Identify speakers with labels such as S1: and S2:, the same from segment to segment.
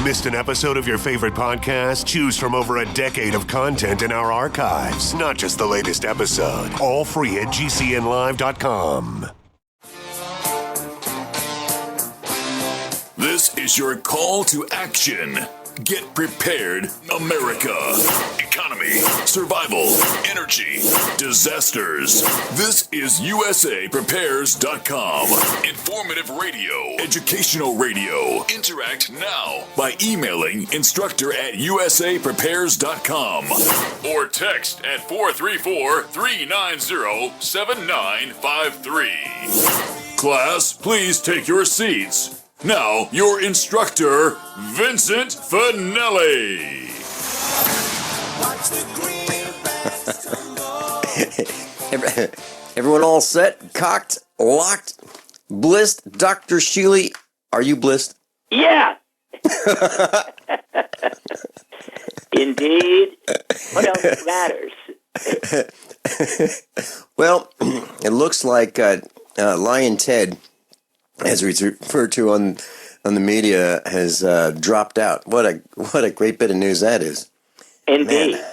S1: Missed an episode of your favorite podcast? Choose from over a decade of content in our archives, not just the latest episode. All free at GCNlive.com.
S2: This is your call to action. Get prepared, America. Economy, survival, energy, disasters. This is USAPrepares.com. Informative radio, educational radio. Interact now by emailing instructor@USAPrepares.com or text at 434-390-7953. Class, please take your seats. Now, your instructor, Vincent Finelli.
S3: Everyone all set? Cocked? Locked? Blissed? Dr. Shealy, are you blissed?
S4: Yeah. Indeed. What else matters?
S3: Well, it looks like Lion Ted, as it's referred to on the media, has dropped out. What a great bit of news that is.
S4: Indeed.
S3: Man.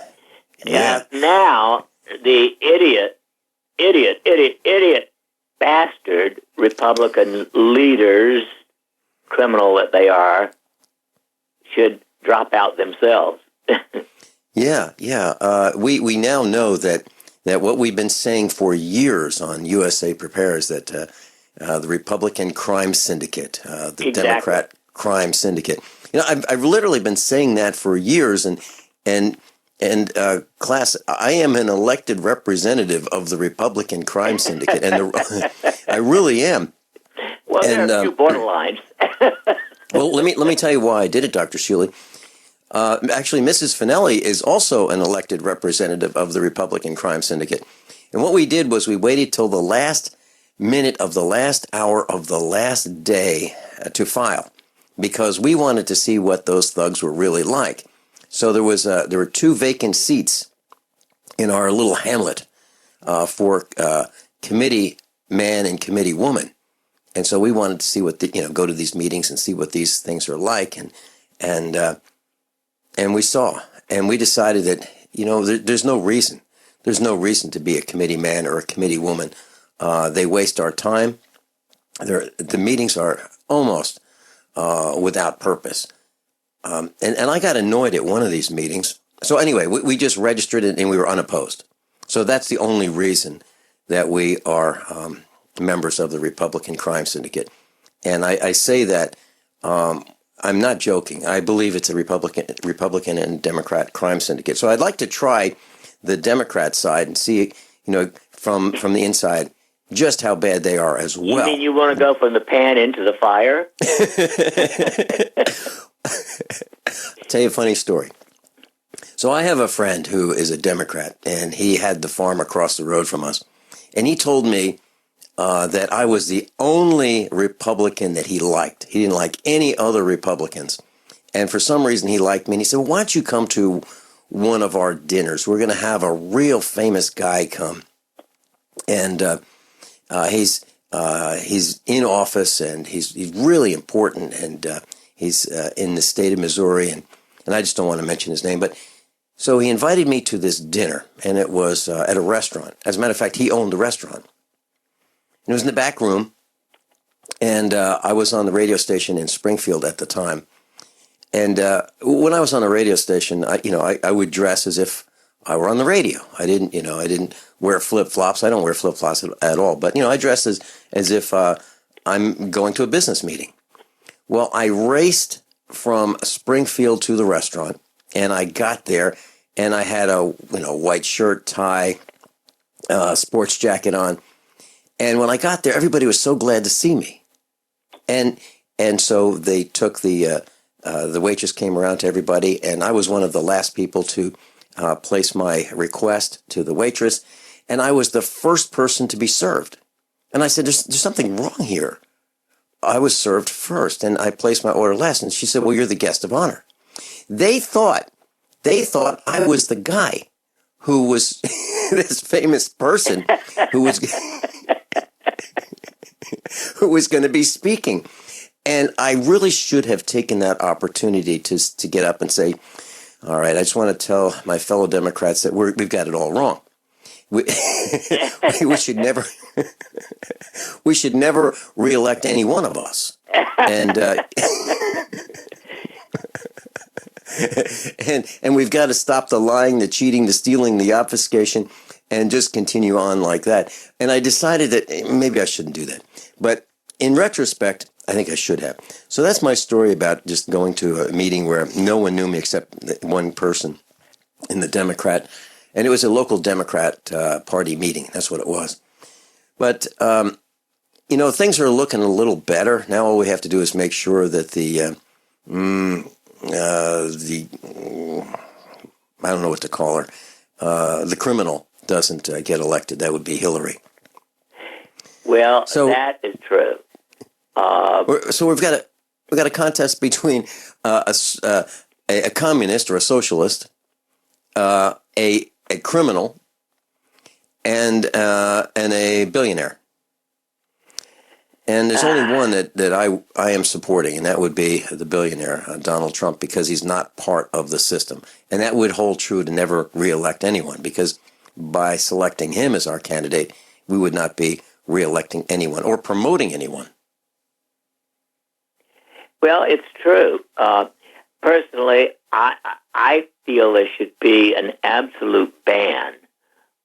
S3: Yeah.
S4: Now the idiot bastard Republican leaders, criminal that they are, should drop out themselves.
S3: Yeah. We now know that what we've been saying for years on USA Prepares, that the Republican crime syndicate, the
S4: Exactly.
S3: Democrat crime syndicate. You know, I've literally been saying that for years, and class, I am an elected representative of the Republican crime syndicate, and I really am.
S4: Well, there are two borderlines.
S3: Well, let me tell you why I did it, Dr. Shealy. Actually, Mrs. Finelli is also an elected representative of the Republican crime syndicate, and what we did was we waited till the last minute of the last hour of the last day to file, because we wanted to see what those thugs were really like. So there were 2 vacant seats in our little hamlet for committee man and committee woman, and so we wanted to see what go to these meetings and see what these things are like, and we saw, and we decided that there's no reason to be a committee man or a committee woman. They waste our time. The meetings are almost without purpose. And I got annoyed at one of these meetings. So anyway, we just registered it and we were unopposed. So that's the only reason that we are members of the Republican crime syndicate. And I say that I'm not joking. I believe it's a Republican and Democrat crime syndicate. So I'd like to try the Democrat side and see, from the inside, just how bad they are as well.
S4: You mean you want to go from the pan into the fire?
S3: I'll tell you a funny story. So I have a friend who is a Democrat, and he had the farm across the road from us. And he told me that I was the only Republican that he liked. He didn't like any other Republicans. And for some reason, he liked me. And he said, well, why don't you come to one of our dinners? We're going to have a real famous guy come. And he's in office, and he's really important, and he's in the state of Missouri, and I just don't want to mention his name. But so he invited me to this dinner, and it was at a restaurant. As a matter of fact, he owned the restaurant. It was in the back room, and I was on the radio station in Springfield at the time. And when I was on the radio station, I would dress as if I were on the radio. I didn't wear flip-flops. I don't wear flip-flops at all. But, I dressed as if I'm going to a business meeting. Well, I raced from Springfield to the restaurant, and I got there, and I had a white shirt, tie, sports jacket on. And when I got there, everybody was so glad to see me. And so they took the waitress came around to everybody, and I was one of the last people to place my request to the waitress, and I was the first person to be served. And I said, there's something wrong here. I was served first, and I placed my order last. And she said, well, you're the guest of honor. They thought I was the guy who was this famous person who was going to be speaking. And I really should have taken that opportunity to get up and say, all right, I just want to tell my fellow Democrats that we've got it all wrong. We should never we should never reelect any one of us. And and we've got to stop the lying, the cheating, the stealing, the obfuscation, and just continue on like that. And I decided that maybe I shouldn't do that. But in retrospect, I think I should have. So that's my story about just going to a meeting where no one knew me except one person in the Democrat. And it was a local Democrat party meeting. That's what it was. But, things are looking a little better. Now all we have to do is make sure that I don't know what to call her, the criminal doesn't get elected. That would be Hillary.
S4: Well, that is true.
S3: So we've got a contest between a communist or a socialist, a criminal, and a billionaire. And there's only one that I am supporting, and that would be the billionaire, Donald Trump, because he's not part of the system. And that would hold true to never reelect anyone, because by selecting him as our candidate, we would not be reelecting anyone or promoting anyone.
S4: Well, it's true. Personally, I feel there should be an absolute ban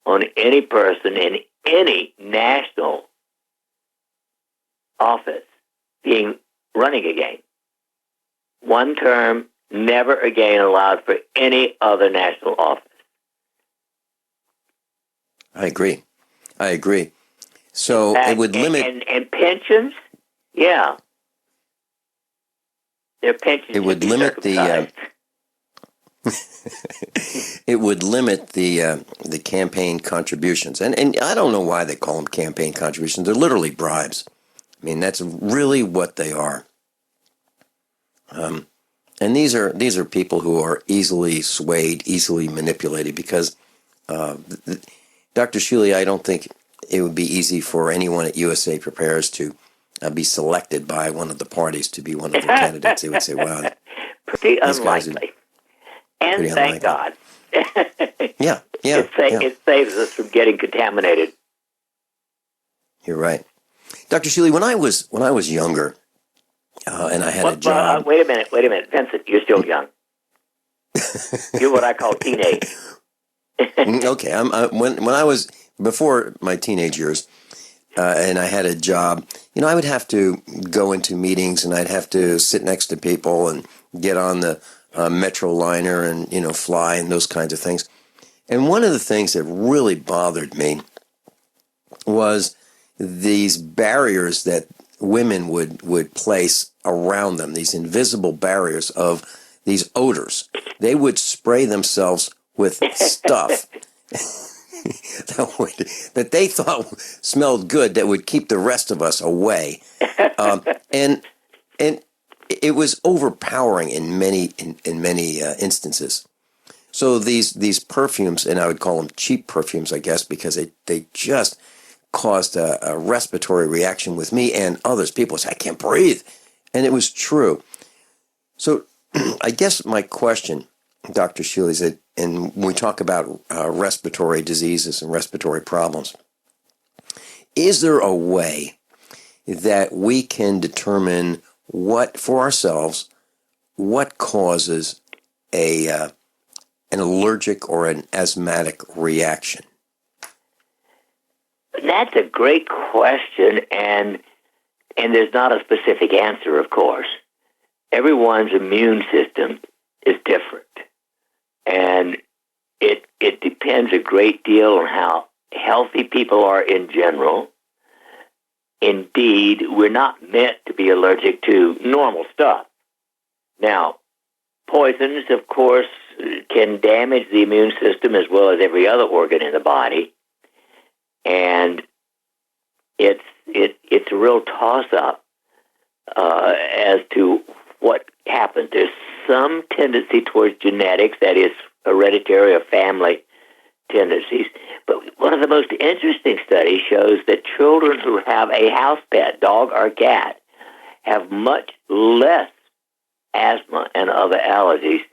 S4: on any person in any national office running again. One term, never again allowed for any other national office.
S3: I agree. So it would limit...
S4: And pensions? Yeah. Their pensions
S3: it would limit the... it would limit the campaign contributions. And I don't know why they call them campaign contributions. They're literally bribes. I mean, that's really what they are. And these are people who are easily swayed, easily manipulated, because Dr. Shealy, I don't think it would be easy for anyone at USA Prepares to be selected by one of the parties to be one of their candidates. They would say, wow.
S4: Pretty unlikely. And thank God.
S3: Yeah.
S4: It saves us from getting contaminated.
S3: You're right. Dr. Shealy, when I was younger, and I had a job...
S4: wait a minute. Vincent, you're still young. You're what I call teenage.
S3: Okay. When I was... Before my teenage years, and I had a job, I would have to go into meetings, and I'd have to sit next to people and get on the metro liner and, fly and those kinds of things. And one of the things that really bothered me was these barriers that women would place around them, these invisible barriers of these odors. They would spray themselves with stuff that they thought smelled good that would keep the rest of us away. And it was overpowering in many instances. So these perfumes, and I would call them cheap perfumes, I guess, because they just caused a respiratory reaction with me and others. People say, I can't breathe. And it was true. So I guess my question, Dr. Shealy, is that, and when we talk about respiratory diseases and respiratory problems, is there a way that we can determine for ourselves what causes an allergic or an asthmatic reaction?
S4: That's a great question, and there's not a specific answer, of course. Everyone's immune system is different, and it depends a great deal on how healthy people are in general. Indeed, we're not meant to be allergic to normal stuff. Now, poisons, of course, can damage the immune system as well as every other organ in the body. And it's a real toss-up as to what happens. There's some tendency towards genetics, that is hereditary or family tendencies. But one of the most interesting studies shows that children who have a house pet, dog or cat, have much less asthma and other allergies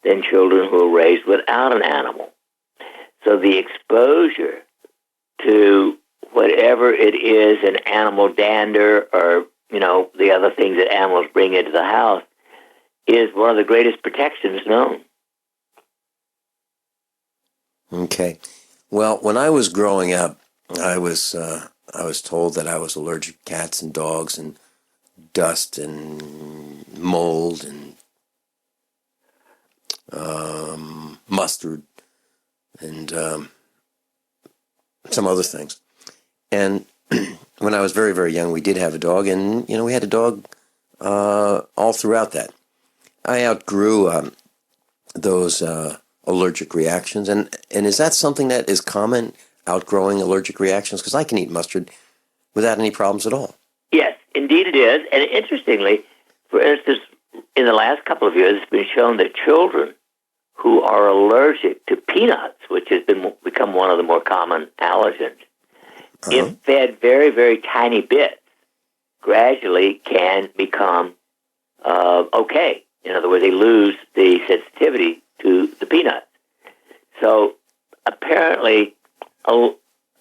S4: than children who are raised without an animal. So the exposure to whatever it is, an animal dander or, the other things that animals bring into the house, is one of the greatest protections known.
S3: Okay. Well, when I was growing up, I was told that I was allergic to cats and dogs and dust and mold and mustard and some other things. And when I was very, very young, we did have a dog, and we had a dog all throughout that. I outgrew those allergic reactions, and is that something that is common, outgrowing allergic reactions? Because I can eat mustard without any problems at all.
S4: Yes, indeed it is. And interestingly, for instance, in the last couple of years, it's been shown that children who are allergic to peanuts, which has become one of the more common allergens, if fed very, very tiny bits, gradually can become okay. In other words, they lose the sensitivity to the peanuts. So apparently a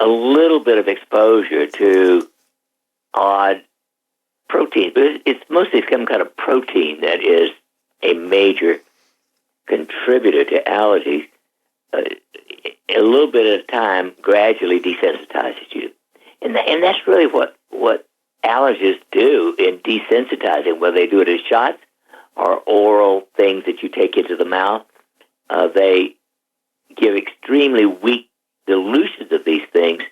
S4: little bit of exposure to odd proteins, but it's mostly some kind of protein that is a major contributor to allergies. A little bit at a time gradually desensitizes you. And that's really what allergists do in desensitizing, whether they do it as shots or oral things that you take into the mouth. They give extremely weak dilutions of these things,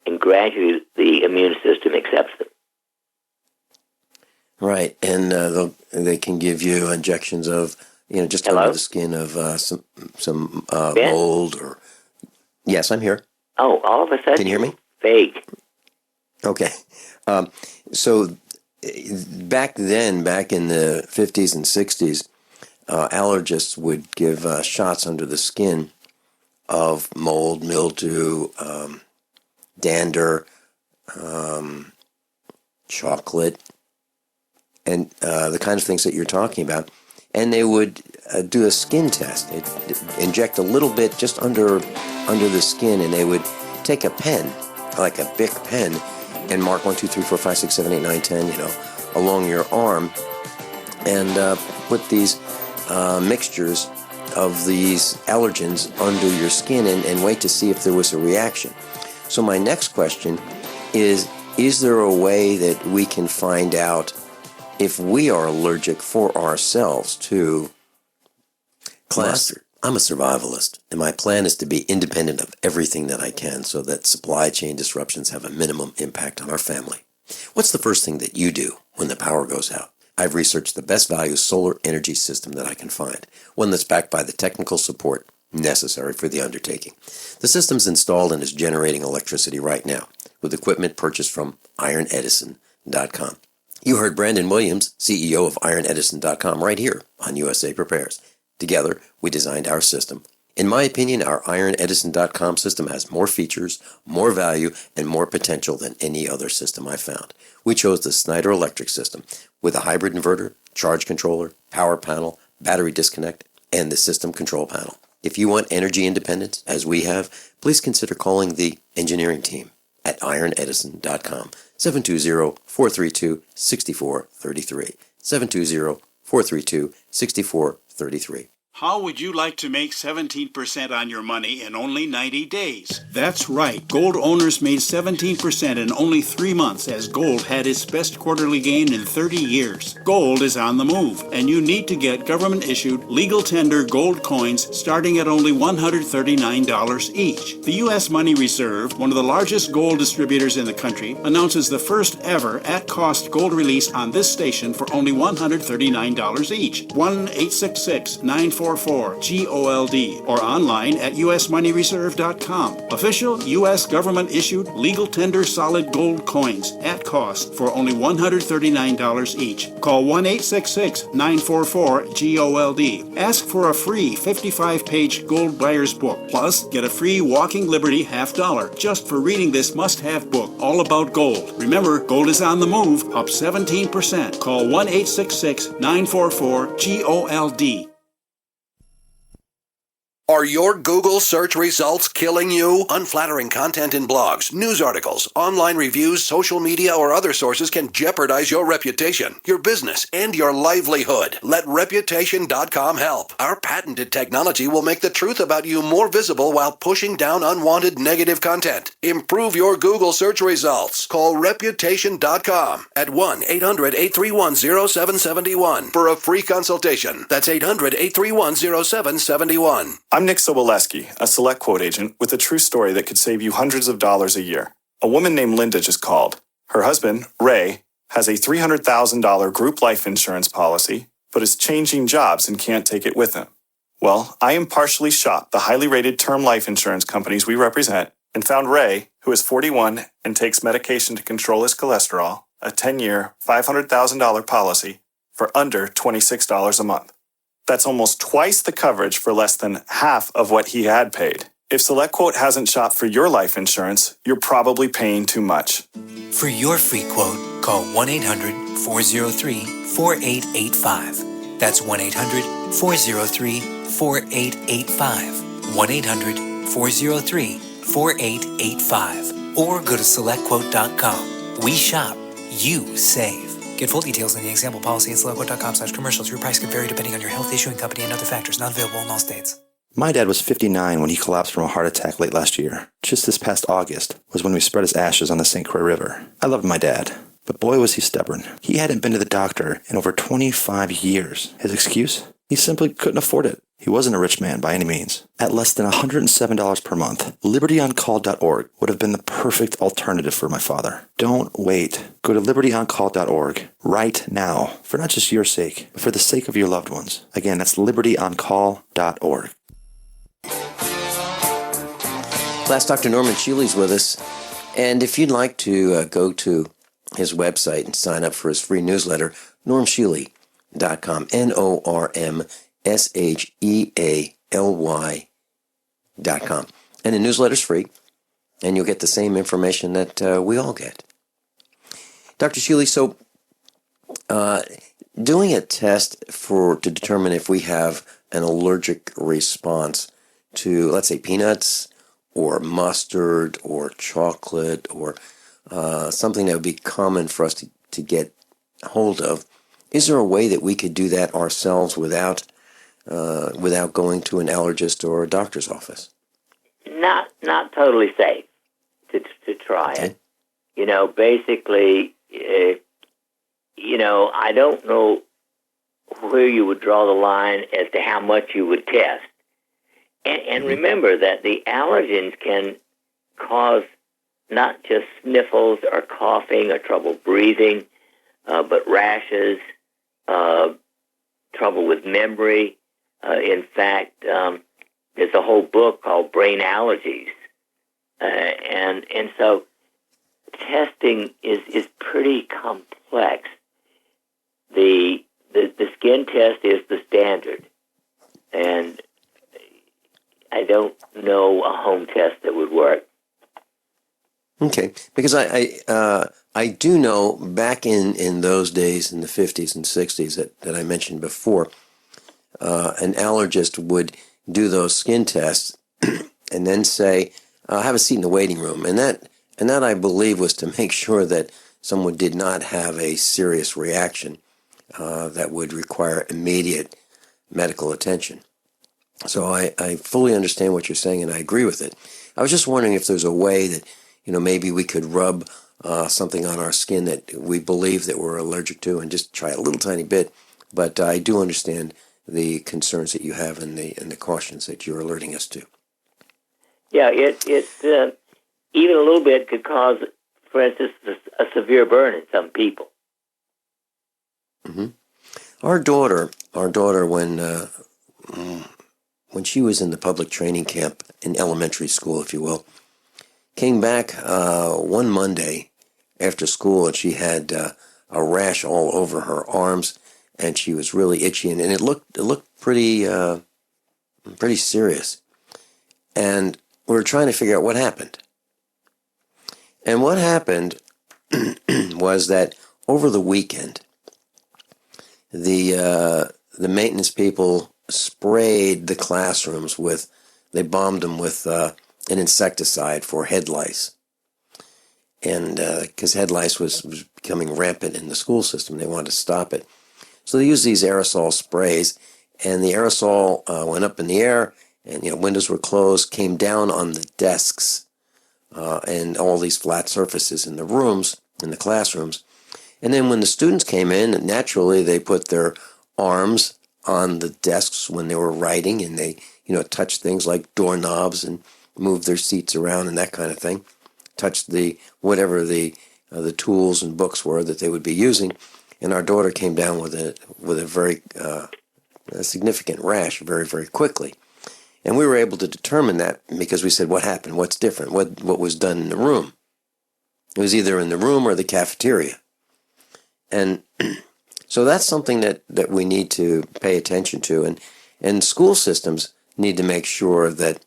S4: and gradually the immune system accepts them.
S3: Right, and they can give you injections of, just
S4: Hello?
S3: under the skin of some mold or... Yes, I'm here.
S4: Oh, all of a sudden...
S3: Can you hear me?
S4: Fake.
S3: Okay. So back in the 50s and 60s, allergists would give shots under the skin of mold, mildew, dander, chocolate, and the kinds of things that you're talking about. And they would do a skin test. They'd inject a little bit just under the skin, and they would take a pen, like a Bic pen, and mark 1, 2, 3, 4, 5, 6, 7, 8, 9, 10, along your arm, and put these mixtures of these allergens under your skin and wait to see if there was a reaction. So my next question is there a way that we can find out if we are allergic for ourselves to mustard? I'm a survivalist, and my plan is to be independent of everything that I can so that supply chain disruptions have a minimum impact on our family. What's the first thing that you do when the power goes out? I've researched the best value solar energy system that I can find, one that's backed by the technical support necessary for the undertaking. The system's installed and is generating electricity right now with equipment purchased from ironedison.com. You heard Brandon Williams, CEO of ironedison.com, right here on USA Prepares. Together, we designed our system. In my opinion, our ironedison.com system has more features, more value, and more potential than any other system I found. We chose the Snyder Electric system with a hybrid inverter, charge controller, power panel, battery disconnect, and the system control panel. If you want energy independence, as we have, please consider calling the engineering team at ironedison.com, 720-432-6433, 720-432-6433.
S5: How would you like to make 17% on your money in only 90 days? That's right. Gold owners made 17% in only 3 months as gold had its best quarterly gain in 30 years. Gold is on the move, and you need to get government-issued, legal tender gold coins starting at only $139 each. The U.S. Money Reserve, one of the largest gold distributors in the country, announces the first ever at-cost gold release on this station for only $139 each. 1-866-94 944-GOLD or online at usmoneyreserve.com. Official U.S. government-issued legal tender solid gold coins at cost for only $139 each. Call 1-866-944-GOLD. Ask for a free 55-page gold buyer's book. Plus, get a free Walking Liberty $50 just for reading this must-have book all about gold. Remember, gold is on the move, up 17%. Call 1-866-944-GOLD.
S6: Are your Google search results killing you? Unflattering content in blogs, news articles, online reviews, social media, or other sources can jeopardize your reputation, your business, and your livelihood. Let Reputation.com help. Our patented technology will make the truth about you more visible while pushing down unwanted negative content. Improve your Google search results. Call Reputation.com at 1-800-831-0771 for a free consultation. That's 800-831-0771.
S7: I'm Nick Soboleski, a Select Quote agent with a true story that could save you hundreds of dollars a year. A woman named Linda just called. Her husband, Ray, has a $300,000 group life insurance policy, but is changing jobs and can't take it with him. Well, I impartially shopped the highly rated term life insurance companies we represent and found Ray, who is 41 and takes medication to control his cholesterol, a 10-year, $500,000 policy for under $26 a month. That's almost twice the coverage for less than half of what he had paid. If SelectQuote hasn't shopped for your life insurance, you're probably paying too much.
S8: For your free quote, call 1-800-403-4885. That's 1-800-403-4885. 1-800-403-4885. Or go to SelectQuote.com. We shop, you save. Get full details in the example policy at SelectQuote.com/commercials. Your price could vary depending on your health, issuing company, and other factors. Not available in all states.
S9: My dad was 59 when he collapsed from a heart attack late last year. Just this past August was when we spread his ashes on the St. Croix River. I loved my dad, but boy was he stubborn. He hadn't been to the doctor in over 25 years. His excuse? He simply couldn't afford it. He wasn't a rich man by any means. At less than $107 per month, LibertyOnCall.org would have been the perfect alternative for my father. Don't wait. Go to LibertyOnCall.org right now, for not just your sake, but for the sake of your loved ones. Again, that's LibertyOnCall.org.
S3: Class Dr. Norman Shealy's with us, and if you'd like to go to his website and sign up for his free newsletter, normshealy.com, NORMSHEALY.com. And the newsletter's free, and you'll get the same information that we all get. Dr. Shealy, so doing a test to determine if we have an allergic response to, let's say, peanuts or mustard or chocolate or something that would be common for us to get hold of, is there a way that we could do that ourselves without going to an allergist or a doctor's office?
S4: Not totally safe to try it. You know, basically, I don't know where you would draw the line as to how much you would test. And remember that the allergens can cause not just sniffles or coughing or trouble breathing, but rashes, trouble with memory. In fact, there's a whole book called Brain Allergies. And so testing is pretty complex. The skin test is the standard. And I don't know a home test that would work.
S3: Okay, because I do know back in those days, in the 50s and 60s that I mentioned before, an allergist would do those skin tests and then say, have a seat in the waiting room. And that I believe was to make sure that someone did not have a serious reaction that would require immediate medical attention. So I fully understand what you're saying, and I agree with it. I was just wondering if there's a way that, maybe we could rub something on our skin that we believe that we're allergic to and just try a little tiny bit. But I do understand the concerns that you have and the cautions that you're alerting us to.
S4: Yeah, it's even a little bit could cause, for instance, a severe burn in some people.
S3: Mm-hmm. Our daughter, when when she was in the public training camp in elementary school, if you will, came back one Monday after school, and she had a rash all over her arms, and she was really itchy, and it looked pretty serious. And we were trying to figure out what happened. And what happened was that over the weekend, the maintenance people sprayed the classrooms they bombed them with an insecticide for head lice. And because head lice was becoming rampant in the school system, they wanted to stop it. So they used these aerosol sprays, and the aerosol went up in the air, and windows were closed, came down on the desks and all these flat surfaces in the rooms, in the classrooms. And then when the students came in, naturally they put their arms on the desks when they were writing, and they touched things like doorknobs and moved their seats around and that kind of thing. Touched whatever the tools and books were that they would be using. And our daughter came down with a very significant rash very, very quickly. And we were able to determine that because we said, what happened? What's different? What was done in the room? It was either in the room or the cafeteria. And so that's something that we need to pay attention to. And school systems need to make sure that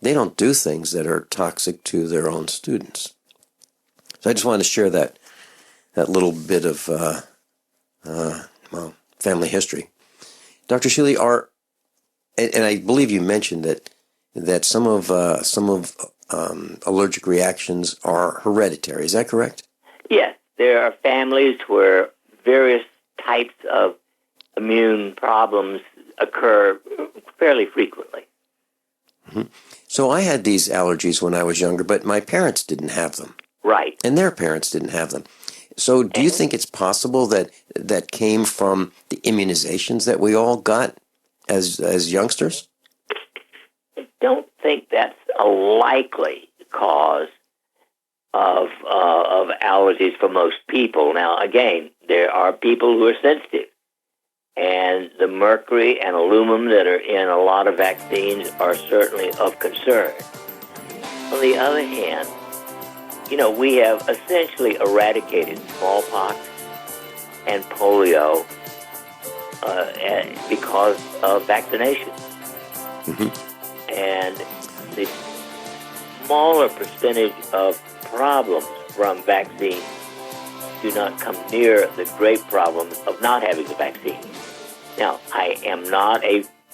S3: they don't do things that are toxic to their own students. So I just wanted to share that little bit of family history. Dr. Shealy, and I believe you mentioned that some of allergic reactions are hereditary. Is that correct?
S4: Yes, there are families where various types of immune problems occur fairly frequently.
S3: Mm-hmm. So I had these allergies when I was younger, but my parents didn't have them.
S4: Right.
S3: And their parents didn't have them. So do you think it's possible that came from the immunizations that we all got as youngsters?
S4: I don't think that's a likely cause of allergies for most people. Now, again, there are people who are sensitive, and the mercury and aluminum that are in a lot of vaccines are certainly of concern. On the other hand, we have essentially eradicated smallpox and polio because of vaccination. Mm-hmm. And the smaller percentage of problems from vaccines do not come near the great problem of not having the vaccine. Now, I am not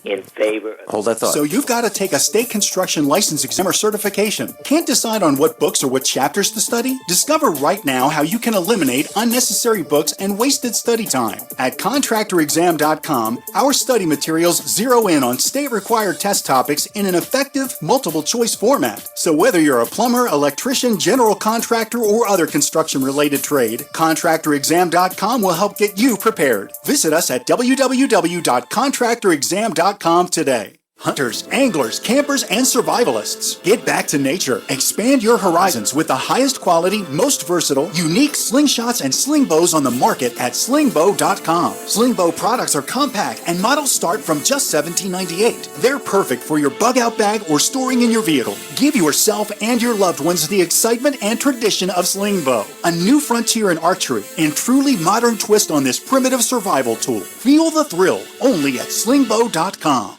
S4: in favor of...
S3: Hold that thought.
S5: So you've got to take a state construction license exam or certification. Can't decide on what books or what chapters to study? Discover right now how you can eliminate unnecessary books and wasted study time. At contractorexam.com, our study materials zero in on state-required test topics in an effective, multiple-choice format. So whether you're a plumber, electrician, general contractor, or other construction-related trade, contractorexam.com will help get you prepared. Visit us at www.contractorexam.com today. Hunters, anglers, campers, and survivalists. Get back to nature. Expand your horizons with the highest quality, most versatile, unique slingshots and sling bows on the market at slingbow.com. Slingbow products are compact and models start from just $17.98. They're perfect for your bug-out bag or storing in your vehicle. Give yourself and your loved ones the excitement and tradition of Slingbow, a new frontier in archery and truly modern twist on this primitive survival tool. Feel the thrill only at slingbow.com.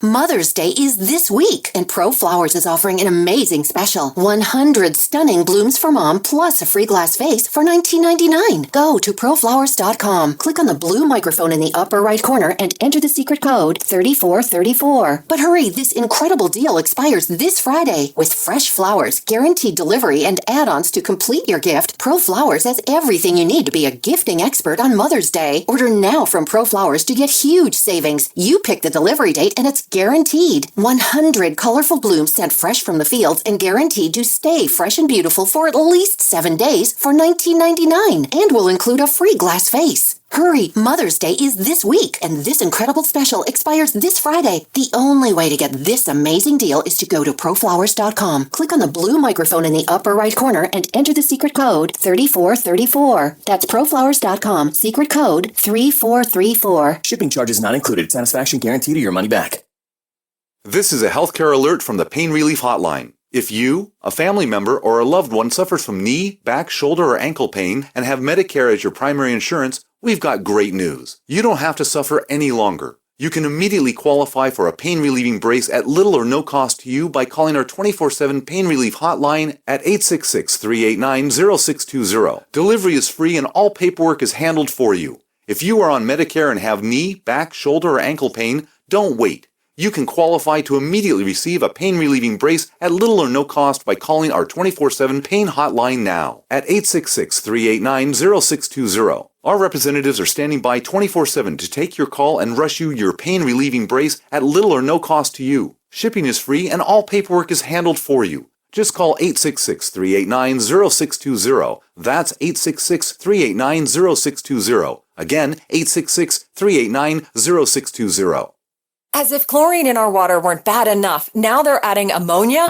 S10: Mother's Day is this week, and Pro Flowers is offering an amazing special. 100 stunning blooms for mom, plus a free glass vase for $19.99. Go to proflowers.com, click on the blue microphone in the upper right corner, and enter the secret code 3434. But hurry, this incredible deal expires this Friday. With fresh flowers, guaranteed delivery, and add-ons to complete your gift, Pro Flowers has everything you need to be a gifting expert on Mother's Day. Order now from Pro Flowers to get huge savings. You pick the delivery date, and it's guaranteed. 100 colorful blooms sent fresh from the fields and guaranteed to stay fresh and beautiful for at least 7 days for $19.99, and will include a free glass vase. Hurry, Mother's Day is this week, and this incredible special expires this Friday. The only way to get this amazing deal is to go to proflowers.com. Click on the blue microphone in the upper right corner and enter the secret code 3434. That's proflowers.com, secret code 3434.
S11: Shipping charges not included. Satisfaction guaranteed or your money back.
S12: This is a healthcare alert from the Pain Relief Hotline. If you, a family member, or a loved one suffers from knee, back, shoulder, or ankle pain and have Medicare as your primary insurance, we've got great news. You don't have to suffer any longer. You can immediately qualify for a pain-relieving brace at little or no cost to you by calling our 24/7 Pain Relief Hotline at 866-389-0620. Delivery is free and all paperwork is handled for you. If you are on Medicare and have knee, back, shoulder, or ankle pain, don't wait. You can qualify to immediately receive a pain-relieving brace at little or no cost by calling our 24/7 Pain Hotline now at 866-389-0620. Our representatives are standing by 24/7 to take your call and rush you your pain-relieving brace at little or no cost to you. Shipping is free and all paperwork is handled for you. Just call 866-389-0620. That's 866-389-0620. Again, 866-389-0620.
S13: As if chlorine in our water weren't bad enough, now they're adding ammonia?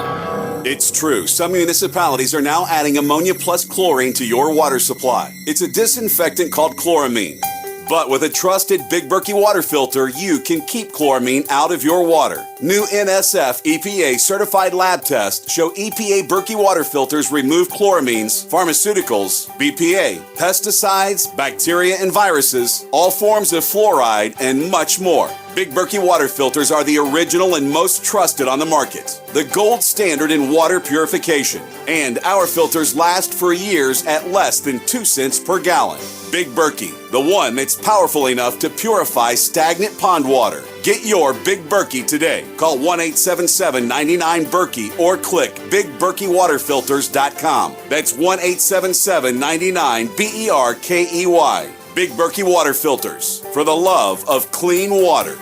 S14: It's true. Some municipalities are now adding ammonia plus chlorine to your water supply. It's a disinfectant called chloramine. But with a trusted Big Berkey water filter, you can keep chloramine out of your water. New NSF EPA certified lab tests show EPA Berkey water filters remove chloramines, pharmaceuticals, BPA, pesticides, bacteria and viruses, all forms of fluoride, and much more. Big Berkey water filters are the original and most trusted on the market. The gold standard in water purification. And our filters last for years at less than 2 cents per gallon. Big Berkey, the one that's powerful enough to purify stagnant pond water. Get your Big Berkey today. Call 1-877-99-BERKEY or click BigBerkeyWaterFilters.com. That's 1-877-99-BERKEY. Big Berkey Water Filters, for the love of clean water.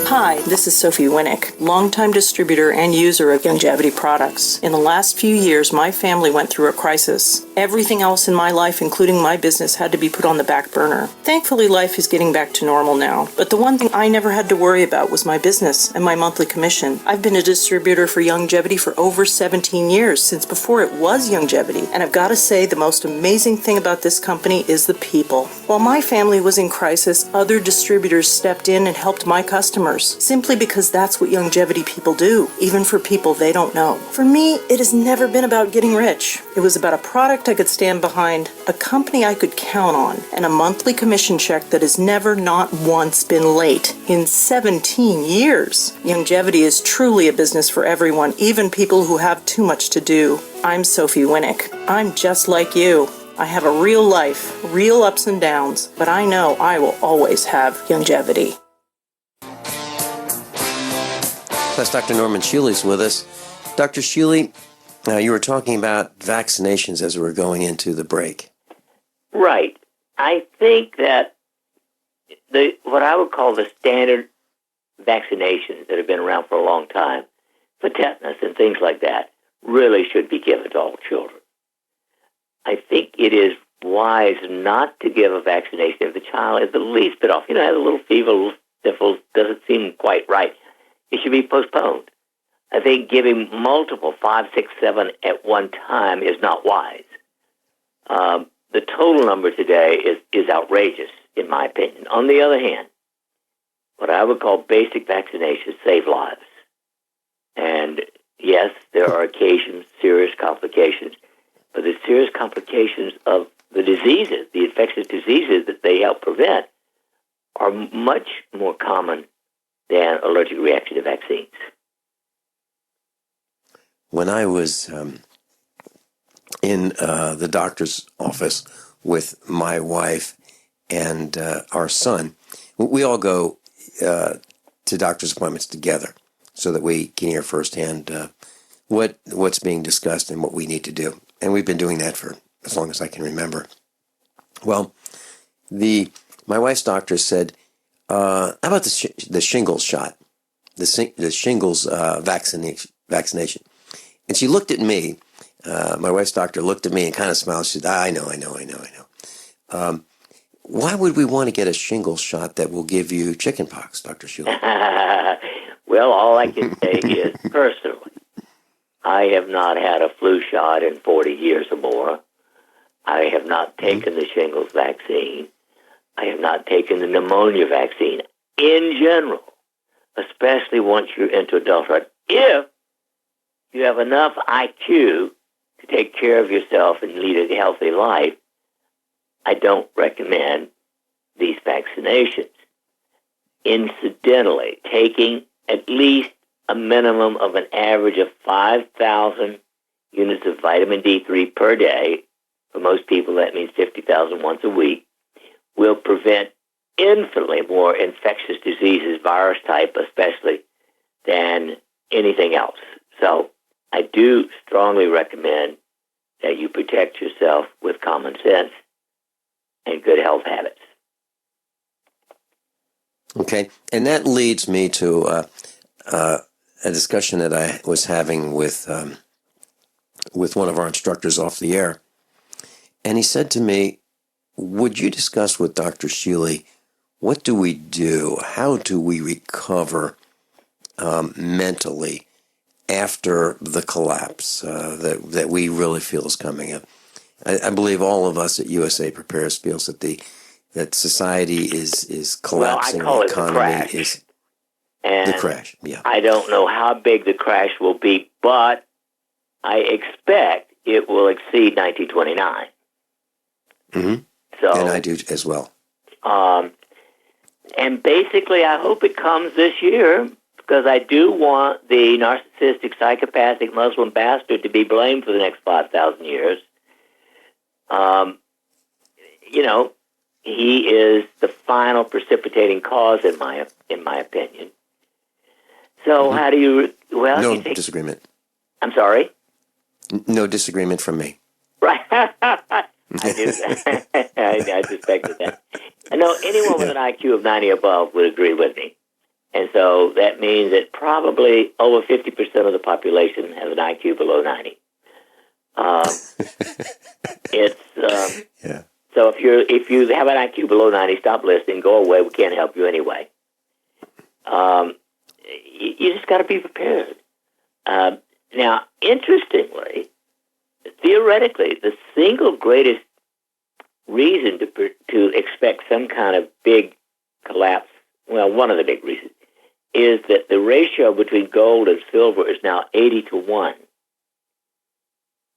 S15: Hi, this is Sophie Winnick, longtime distributor and user of Youngevity products. In the last few years, my family went through a crisis. Everything else in my life, including my business, had to be put on the back burner. Thankfully, life is getting back to normal now, but the one thing I never had to worry about was my business and my monthly commission. I've been a distributor for Youngevity for over 17 years, since before it was Youngevity, and I've got to say the most amazing thing about this company is the people. While my family was in crisis, other distributors stepped in and helped my customers, simply because that's what Youngevity people do, even for people they don't know. For me, it has never been about getting rich. It was about a product I could stand behind, a company I could count on, and a monthly commission check that has never not once been late in 17 years. Youngevity is truly a business for everyone, even people who have too much to do. I'm Sophie Winnick. I'm just like you. I have a real life, real ups and downs, but I know I will always have Youngevity.
S3: Plus, Dr. Norman Shealy's with us. Dr. Shealy, you were talking about vaccinations as we were going into the break.
S4: Right. I think that what I would call the standard vaccinations that have been around for a long time, for tetanus and things like that, really should be given to all children. I think it is wise not to give a vaccination if the child is the least bit off. Has a little fever, a little sniffles, doesn't seem quite right. It should be postponed. I think giving multiple, 5, 6, 7 at one time is not wise. The total number today is outrageous, in my opinion. On the other hand, what I would call basic vaccinations save lives. And yes, there are occasions, serious complications, but the serious complications of the diseases, the infectious diseases that they help prevent, are much more common than allergic reaction to vaccines.
S3: When I was in the doctor's office with my wife and our son, we all go to doctor's appointments together so that we can hear firsthand what's being discussed and what we need to do. And we've been doing that for as long as I can remember. Well, my wife's doctor said, how about the shingles shot, the shingles vaccination? And she looked at me, my wife's doctor looked at me and kind of smiled. She said, I know. why would we want to get a shingles shot that will give you chickenpox, Dr. Shealy?
S4: Well, all I can say is, personally, I have not had a flu shot in 40 years or more. I have not taken the shingles vaccine. I have not taken the pneumonia vaccine in general, especially once you're into adulthood. If you have enough IQ to take care of yourself and lead a healthy life, I don't recommend these vaccinations. Incidentally, taking at least a minimum of an average of 5,000 units of vitamin D3 per day, for most people that means 50,000 once a week, will prevent infinitely more infectious diseases, virus type especially, than anything else. So I do strongly recommend that you protect yourself with common sense and good health habits.
S3: Okay, and that leads me to a discussion that I was having with one of our instructors off the air, and he said to me, would you discuss with Dr. Shealy, what do we do? How do we recover mentally after the collapse that we really feel is coming up? I believe all of us at USA Prepares feels that society is collapsing.
S4: Well, I call
S3: the
S4: it
S3: economy
S4: the crash.
S3: is
S4: And
S3: the crash. Yeah,
S4: I don't know how big the crash will be, but I expect it will exceed 1929.
S3: mm-hmm.
S4: So,
S3: and I do as well.
S4: And basically, I hope it comes this year, because I do want the narcissistic, psychopathic Muslim bastard to be blamed for the next 5,000 years. He is the final precipitating cause, in my opinion. So how do you? Well,
S3: no disagreement.
S4: I'm sorry.
S3: No disagreement from me.
S4: Right. I suspected that. I know anyone with an IQ of 90 above would agree with me. And so that means that probably over 50% of the population has an IQ below 90. So if you have an IQ below 90, stop listening, go away. We can't help you anyway. You just got to be prepared. Now, interestingly, theoretically, the single greatest reason to expect some kind of big collapse, well, one of the big reasons, is that the ratio between gold and silver is now 80-1.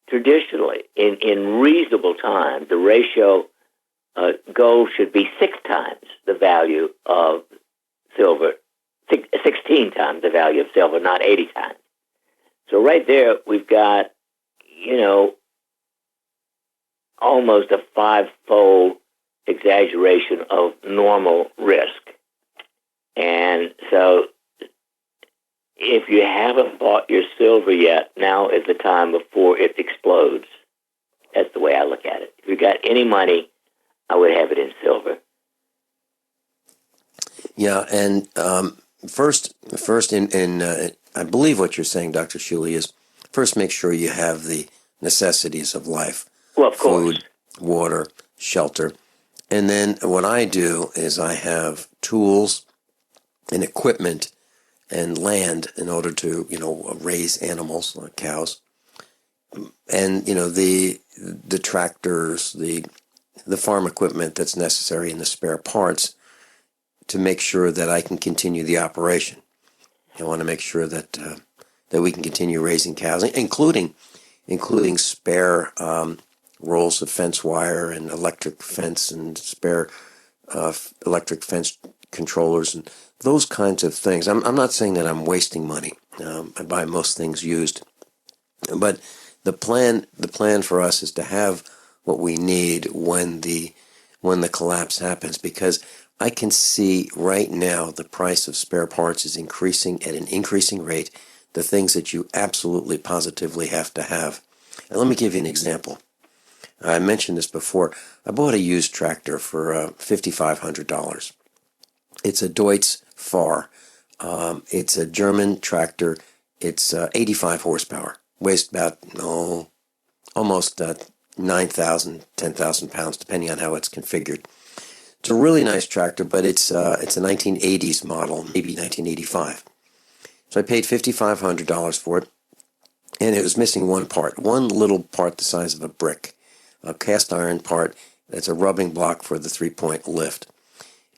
S4: Traditionally, in reasonable time, the ratio gold should be 6 times the value of silver, 16 times the value of silver, not 80 times. So right there, we've got, almost a 5-fold exaggeration of normal risk. And so if you haven't bought your silver yet, now is the time before it explodes. That's the way I look at it. If you got any money, I would have it in silver.
S3: Yeah, and first, I believe what you're saying, Dr. Shealy, is first make sure you have the necessities of life.
S4: Well, of course.
S3: Food, water, shelter. And then what I do is I have tools and equipment and land in order to, raise animals like cows. And, the tractors, the farm equipment that's necessary and the spare parts to make sure that I can continue the operation. I want to make sure that we can continue raising cows, including spare rolls of fence wire and electric fence and spare electric fence controllers and those kinds of things. I'm not saying that I'm wasting money. I buy most things used, but the plan for us is to have what we need when the collapse happens, because I can see right now the price of spare parts is increasing at an increasing rate. The things that you absolutely positively have to have. And let me give you an example. I mentioned this before. I bought a used tractor for $5,500. It's a Deutz Fahr. It's a German tractor. It's 85 horsepower. Weighs about, almost 9,000, 10,000 pounds, depending on how it's configured. It's a really nice tractor, but it's a 1980s model, maybe 1985. So I paid $5,500 for it, and it was missing one part, one little part the size of a brick, a cast iron part that's a rubbing block for the 3-point lift.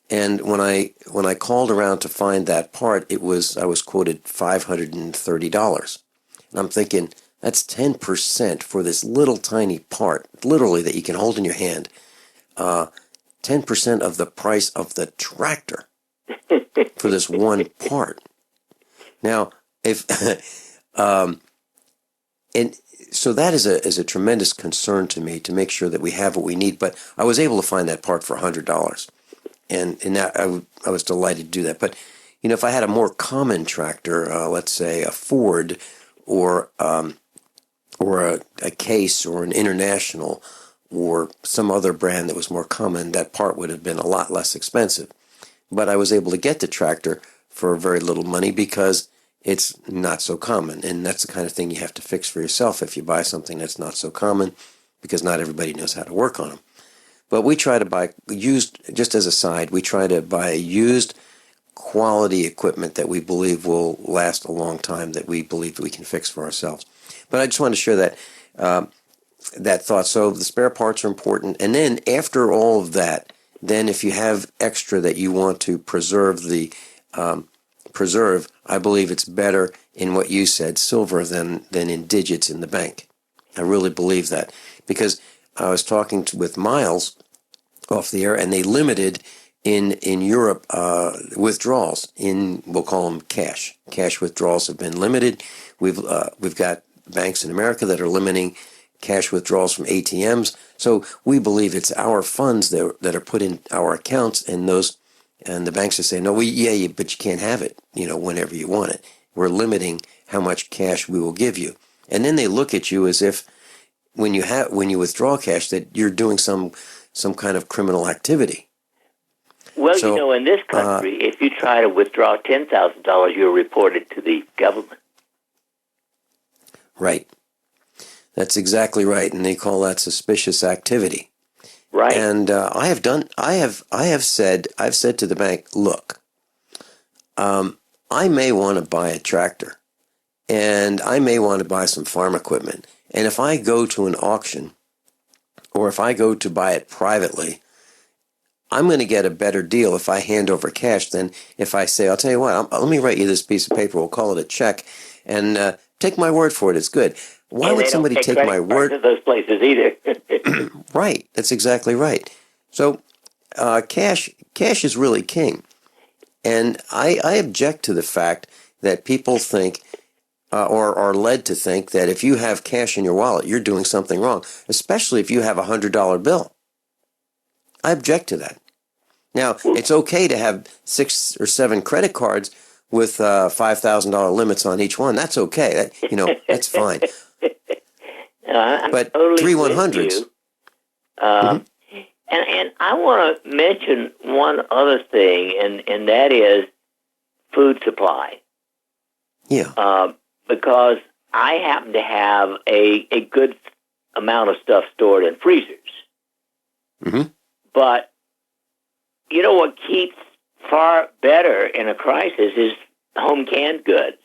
S3: And when I called around to find that part, I was quoted $530. And I'm thinking, that's 10% for this little tiny part, literally, that you can hold in your hand. 10% of the price of the tractor for this one part. Now, if and so that is a tremendous concern to me, to make sure that we have what we need. But I was able to find that part for $100, and that I was delighted to do that. But if I had a more common tractor, let's say a Ford or a Case or an International or some other brand that was more common, that part would have been a lot less expensive. But I was able to get the tractor for very little money because it's not so common. And that's the kind of thing you have to fix for yourself if you buy something that's not so common, because not everybody knows how to work on them. But we try to buy used, just as a side, we try to buy used quality equipment that we believe will last a long time, that we believe we can fix for ourselves. But I just want to share that thought. So the spare parts are important. And then after all of that, then if you have extra that you want to preserve, I believe it's better in what you said, silver, than in digits in the bank. I really believe that, because I was talking with Miles off the air, and they limited in Europe withdrawals in, we'll call them cash. Cash withdrawals have been limited. We've got banks in America that are limiting cash withdrawals from ATMs. So we believe it's our funds that are put in our accounts, and the banks are saying, no, but you can't have it, whenever you want it. We're limiting how much cash we will give you. And then they look at you as if when you withdraw cash, that you're doing some kind of criminal activity.
S4: Well, so, in this country, if you try to withdraw $10,000, you're reported to the government.
S3: Right. That's exactly right, and they call that suspicious activity.
S4: Right.
S3: And I've said to the bank, look, I may want to buy a tractor, and I may want to buy some farm equipment. And if I go to an auction, or if I go to buy it privately, I'm going to get a better deal if I hand over cash than if I say, I'll tell you what, let me write you this piece of paper, we'll call it a check, and take my word for it, it's good. Why would somebody take my word?
S4: To those places either.
S3: Right, that's exactly right. So cash is really king. And I object to the fact that people think, or are led to think, that if you have cash in your wallet, you're doing something wrong, especially if you have a $100 bill. I object to that. Now, it's okay to have 6 or 7 credit cards with $5,000 limits on each one. That's okay. That's fine. But
S4: totally
S3: 3 100s.
S4: And I want to mention one other thing, and that is food supply.
S3: Yeah.
S4: Because I happen to have a good amount of stuff stored in freezers.
S3: Mm-hmm.
S4: But you know what keeps far better in a crisis is home canned goods.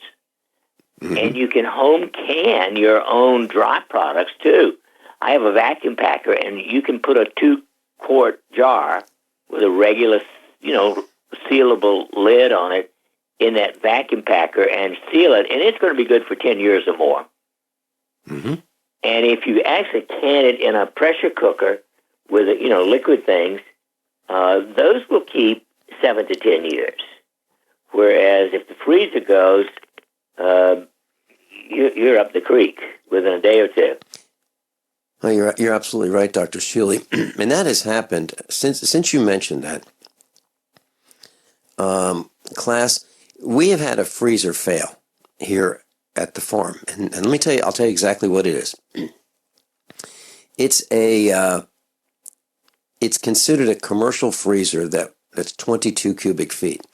S4: Mm-hmm. And you can home can your own dry products too. I have a vacuum packer, and you can put a 2-quart jar with a regular, sealable lid on it in that vacuum packer and seal it, and it's going to be good for 10 years or more.
S3: Mm-hmm.
S4: And if you actually can it in a pressure cooker with, liquid things, those will keep 7 to 10 years. Whereas if the freezer goes, you're up the creek within a day or two.
S3: Oh, you're absolutely right, Dr. Shealy. And that has happened since you mentioned that. Class, we have had a freezer fail here at the farm. And let me tell you, I'll tell you exactly what it is. It's considered a commercial freezer that's 22 cubic feet.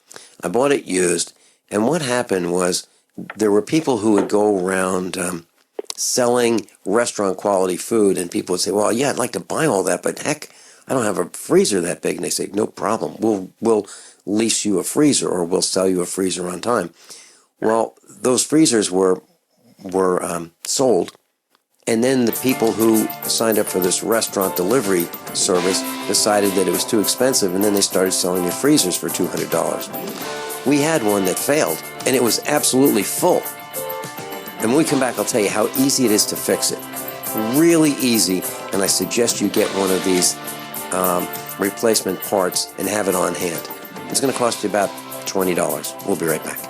S3: I bought it used, and what happened was there were people who would go around selling restaurant quality food, and people would say, well, yeah, I'd like to buy all that, but heck, I don't have a freezer that big. And they say, no problem. We'll lease you a freezer, or we'll sell you a freezer on time. Well, those freezers were sold, and then the people who signed up for this restaurant delivery service decided that it was too expensive, and then they started selling you freezers for $200. We had one that failed, and it was absolutely full. And when we come back, I'll tell you how easy it is to fix it. Really easy, and I suggest you get one of these replacement parts and have it on hand. It's going to cost you about $20. We'll be right back.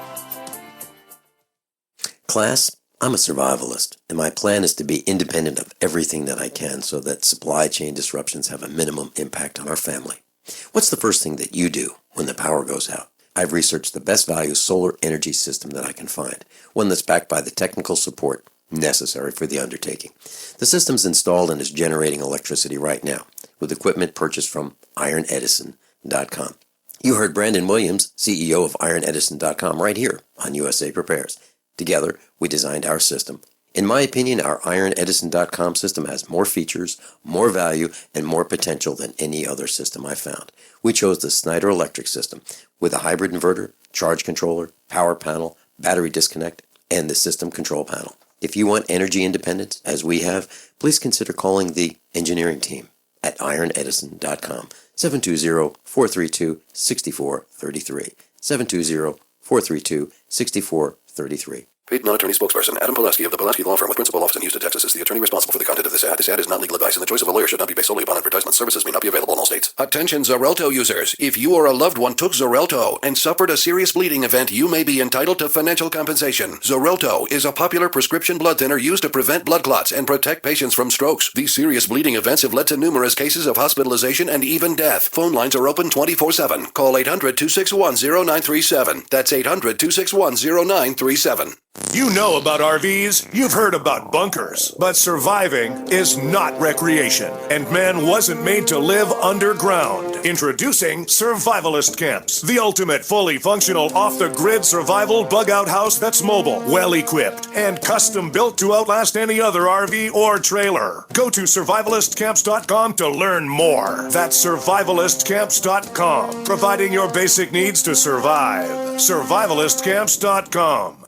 S3: Class, I'm a survivalist, and my plan is to be independent of everything that I can so that supply chain disruptions have a minimum impact on our family. What's the first thing that you do when the power goes out? I've researched the best value solar energy system that I can find, one that's backed by the technical support necessary for the undertaking. The system's installed and is generating electricity right now with equipment purchased from ironedison.com. You heard Brandon Williams, CEO of ironedison.com, right here on USA Prepares. Together, we designed our system. In my opinion, our ironedison.com system has more features, more value, and more potential than any other system I found. We chose the Snyder Electric system with a hybrid inverter, charge controller, power panel, battery disconnect, and the system control panel. If you want energy independence, as we have, please consider calling the engineering team at ironedison.com, 720-432-6433, 720-432-6433.
S6: Paid non-attorney spokesperson Adam Pileski of the Pileski Law Firm with principal office in Houston, Texas is the attorney responsible for the content of this ad. This ad is not legal advice, and the choice of a lawyer should not be based solely upon advertisement. Services may not be available in all states. Attention Xarelto users. If you or a loved one took Xarelto and suffered a serious bleeding event, you may be entitled to financial compensation. Xarelto is a popular prescription blood thinner used to prevent blood clots and protect patients from strokes. These serious bleeding events have led to numerous cases of hospitalization and even death. Phone lines are open 24/7. Call 800-261-0937. That's 800-261-0937.
S16: You know about RVs, you've heard about bunkers, but surviving is not recreation, and man wasn't made to live underground. Introducing Survivalist Camps, the ultimate fully functional off-the-grid survival bug-out house that's mobile, well-equipped, and custom-built to outlast any other RV or trailer. Go to survivalistcamps.com to learn more. That's survivalistcamps.com, providing your basic needs to survive. Survivalistcamps.com.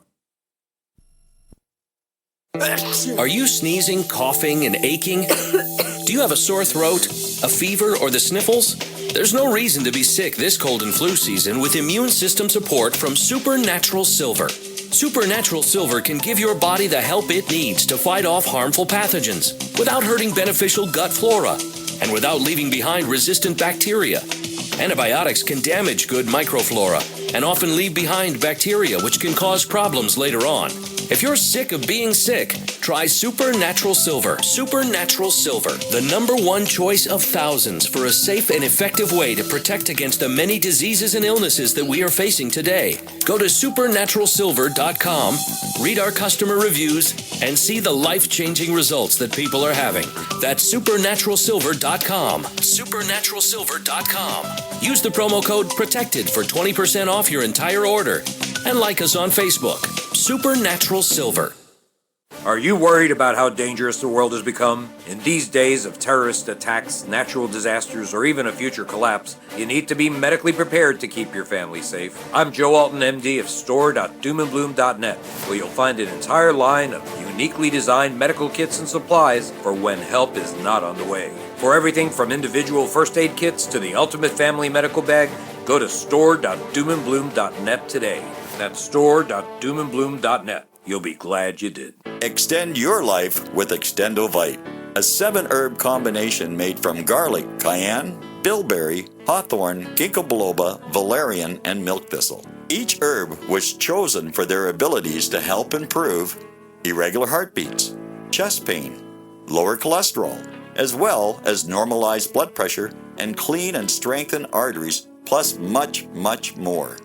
S17: Are you sneezing, coughing, and aching? Do you have a sore throat, a fever, or the sniffles? There's no reason to be sick this cold and flu season with immune system support from Supernatural Silver. Supernatural Silver can give your body the help it needs to fight off harmful pathogens without hurting beneficial gut flora and without leaving behind resistant bacteria. Antibiotics can damage good microflora and often leave behind bacteria which can cause problems later on. If you're sick of being sick, try Supernatural Silver. Supernatural Silver, the #1 choice of thousands for a safe and effective way to protect against the many diseases and illnesses that we are facing today. Go to supernaturalsilver.com, read our customer reviews, and see the life-changing results that people are having. That's supernaturalsilver.com. Supernaturalsilver.com. Use the promo code PROTECTED for 20% off your entire order. And like us on Facebook. Supernatural Silver.
S18: Are you worried about how dangerous the world has become? In these days of terrorist attacks, natural disasters, or even a future collapse, you need to be medically prepared to keep your family safe. I'm Joe Alton, MD of store.doomandbloom.net, where you'll find an entire line of uniquely designed medical kits and supplies for when help is not on the way. For everything from individual first aid kits to the ultimate family medical bag, go to store.doomandbloom.net today. That's store.doomandbloom.net. You'll be glad you did.
S19: Extend your life with Extendovite, a 7-herb combination made from garlic, cayenne, bilberry, hawthorn, ginkgo biloba, valerian, and milk thistle. Each herb was chosen for their abilities to help improve irregular heartbeats, chest pain, lower cholesterol, as well as normalize blood pressure and clean and strengthen arteries, plus much, much more.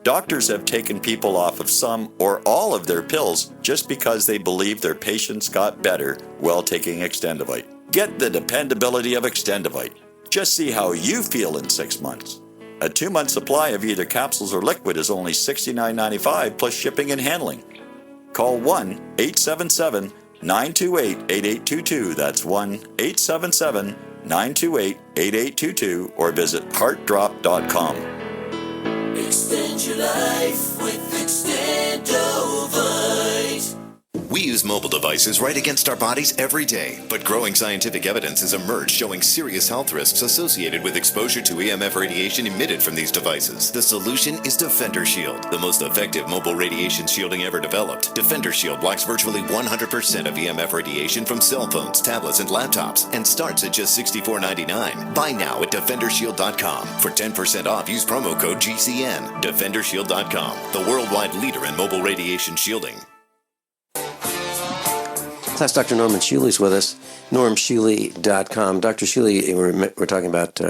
S19: Doctors have taken people off of some or all of their pills just because they believe their patients got better while taking Extendovite. Get the dependability of Extendovite. Just see how you feel in 6 months. A 2-month supply of either capsules or liquid is only $69.95 plus shipping and handling. Call 1-877-928-8822. That's 1-877-928-8822. 928-8822 or visit heartdrop.com.
S20: Extend your life with Extendovite.
S21: We use mobile devices right against our bodies every day, but growing scientific evidence has emerged showing serious health risks associated with exposure to EMF radiation emitted from these devices. The solution is Defender Shield, the most effective mobile radiation shielding ever developed. Defender Shield blocks virtually 100% of EMF radiation from cell phones, tablets, and laptops, and starts at just $64.99. Buy now at DefenderShield.com. For 10% off, use promo code GCN. DefenderShield.com, the worldwide leader in mobile radiation shielding.
S3: Class Dr. Norman Shealy's with us, normshealy.com. Dr. Shealy, we're talking about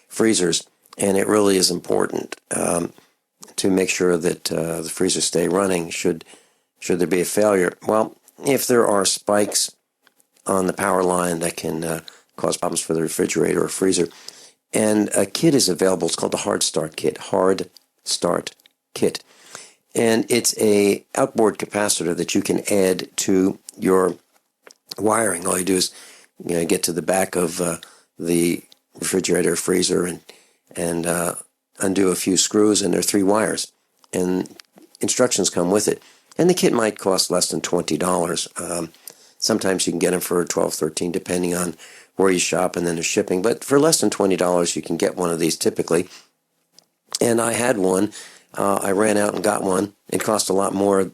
S3: freezers, and it really is important to make sure that the freezers stay running should there be a failure. Well, if there are spikes on the power line that can cause problems for the refrigerator or freezer, and a kit is available. It's called the Hard Start Kit, Hard Start Kit. And it's a outboard capacitor that you can add to your wiring. All you do is get to the back of the refrigerator, freezer, and undo a few screws, and there are 3 wires. And instructions come with it. And the kit might cost less than $20. Sometimes you can get them for $12, $13, depending on where you shop, and then the shipping. But for less than $20, you can get one of these typically. And I had one. I ran out and got one. It cost a lot more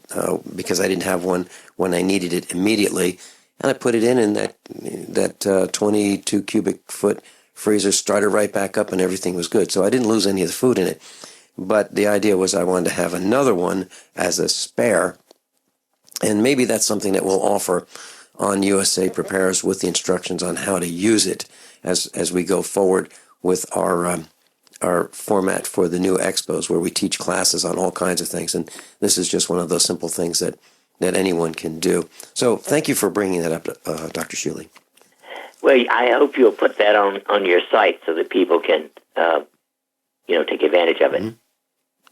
S3: because I didn't have one when I needed it immediately. And I put it in that 22 cubic foot freezer, started right back up, and everything was good. So I didn't lose any of the food in it. But the idea was I wanted to have another one as a spare. And maybe that's something that we'll offer on USA Prepares with the instructions on how to use it as we go forward with our format for the new expos, where we teach classes on all kinds of things. And this is just one of those simple things that anyone can do. So thank you for bringing that up, Dr. Shealy.
S4: Well, I hope you'll put that on your site so that people can, take advantage of it.
S3: Mm-hmm.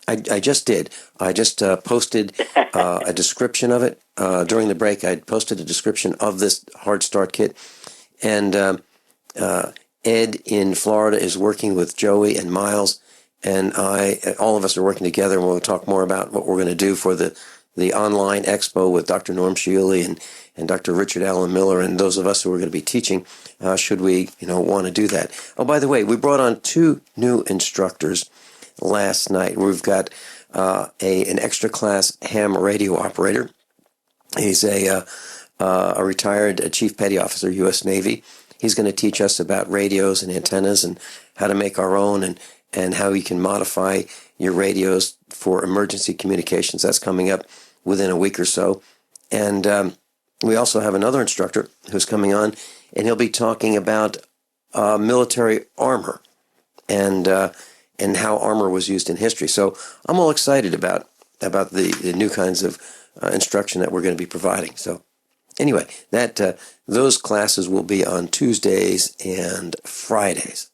S3: I just did. I just posted a description of it. During the break, I posted a description of this Hard Start Kit. And Ed in Florida is working with Joey and Miles, and all of us are working together, and we'll talk more about what we're going to do for the online expo with Dr. Norm Shealy and Dr. Richard Allen Miller, and those of us who are going to be teaching, should we want to do that. Oh, by the way, we brought on 2 new instructors last night. We've got an extra class ham radio operator. He's a retired chief petty officer, U.S. Navy. He's going to teach us about radios and antennas and how to make our own and how you can modify your radios for emergency communications. That's coming up within a week or so. And we also have another instructor who's coming on, and he'll be talking about military armor and how armor was used in history. So I'm all excited about the new kinds of instruction that we're going to be providing. So anyway, those classes will be on Tuesdays and Fridays.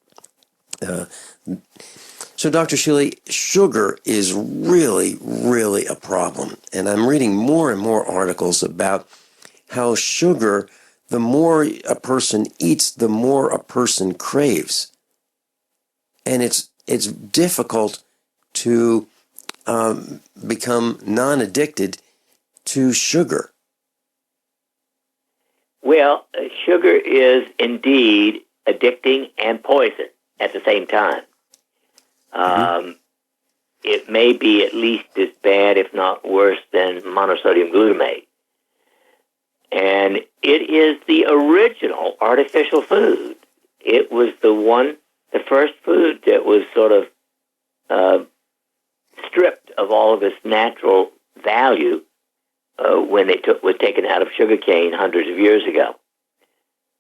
S3: So Dr. Shealy, sugar is really, really a problem. And I'm reading more and more articles about how sugar, the more a person eats, the more a person craves. And it's difficult to become non-addicted to sugar.
S4: Well, sugar is indeed addicting and poison at the same time. It may be at least as bad, if not worse, than monosodium glutamate. And it is the original artificial food. It was the first food that was sort of stripped of all of its natural value when it was taken out of sugarcane hundreds of years ago.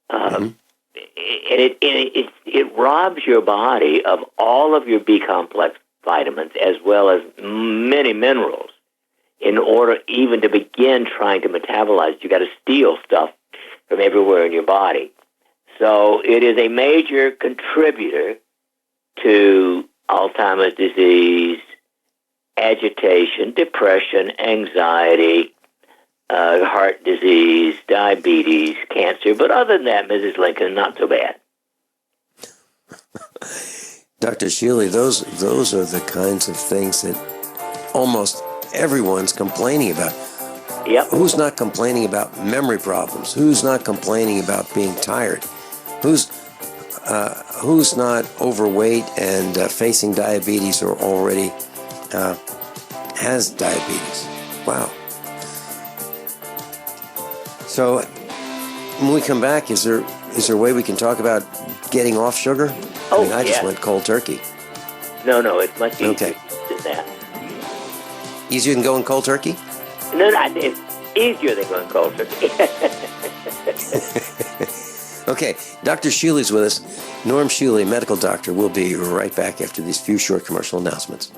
S4: And it robs your body of all of your B-complex vitamins as well as many minerals. In order even to begin trying to metabolize, you got to steal stuff from everywhere in your body. So it is a major contributor to Alzheimer's disease, agitation, depression, anxiety, heart disease, diabetes, cancer. But other than that, Mrs. Lincoln, not so bad.
S3: Dr. Shealy, those are the kinds of things that almost everyone's complaining about.
S4: Yep.
S3: Who's not complaining about memory problems? Who's not complaining about being tired? Who's not overweight and facing diabetes or already has diabetes? Wow. So when we come back, is there a way we can talk about getting off sugar? I just went cold turkey.
S4: No, it's much easier than that.
S3: Easier than going cold turkey?
S4: No, it's easier than going cold turkey.
S3: Okay, Dr. Shealy's with us. Norm Shealy, medical doctor. We'll be right back after these few short commercial announcements.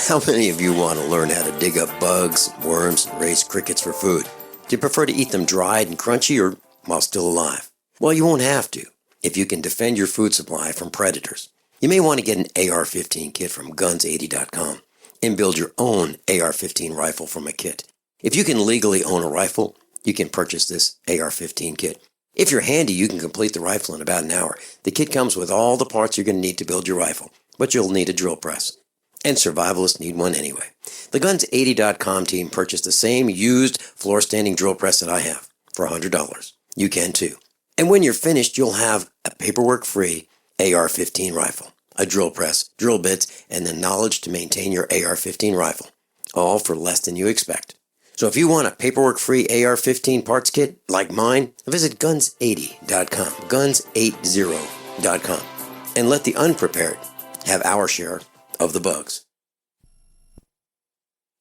S3: How many of you want to learn how to dig up bugs, worms, and raise crickets for food? Do you prefer to eat them dried and crunchy or while still alive? Well, you won't have to if you can defend your food supply from predators. You may want to get an AR-15 kit from guns80.com and build your own AR-15 rifle from a kit. If you can legally own a rifle, you can purchase this AR-15 kit. If you're handy, you can complete the rifle in about an hour. The kit comes with all the parts you're going to need to build your rifle, but you'll need a drill press. And survivalists need one anyway. The Guns80.com team purchased the same used floor-standing drill press that I have for $100. You can too. And when you're finished, you'll have a paperwork-free AR-15 rifle, a drill press, drill bits, and the knowledge to maintain your AR-15 rifle, all for less than you expect. So if you want a paperwork-free AR-15 parts kit like mine, visit Guns80.com, Guns80.com, and let the unprepared have our share of the bugs.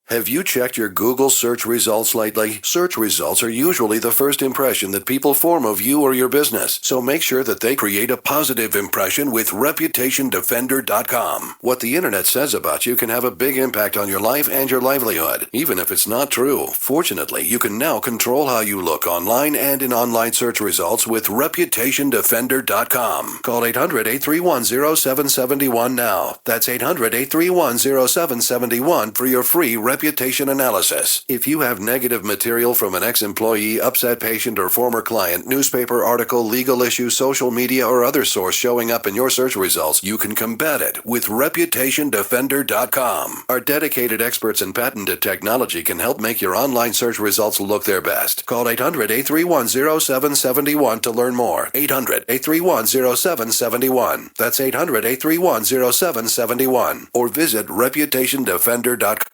S6: Have you checked your Google search results lately? Search results are usually the first impression that people form of you or your business, so make sure that they create a positive impression with ReputationDefender.com. What the internet says about you can have a big impact on your life and your livelihood, even if it's not true. Fortunately, you can now control how you look online and in online search results with ReputationDefender.com. Call 800-831-0771 now. That's 800-831-0771 for your free reputation analysis. If you have negative material from an ex-employee, upset patient, or former client, newspaper article, legal issue, social media, or other source showing up in your search results, you can combat it with ReputationDefender.com. Our dedicated experts in patented technology can help make your online search results look their best. Call 800-831-0771 to learn more. 800-831-0771. That's 800-831-0771. Or visit ReputationDefender.com.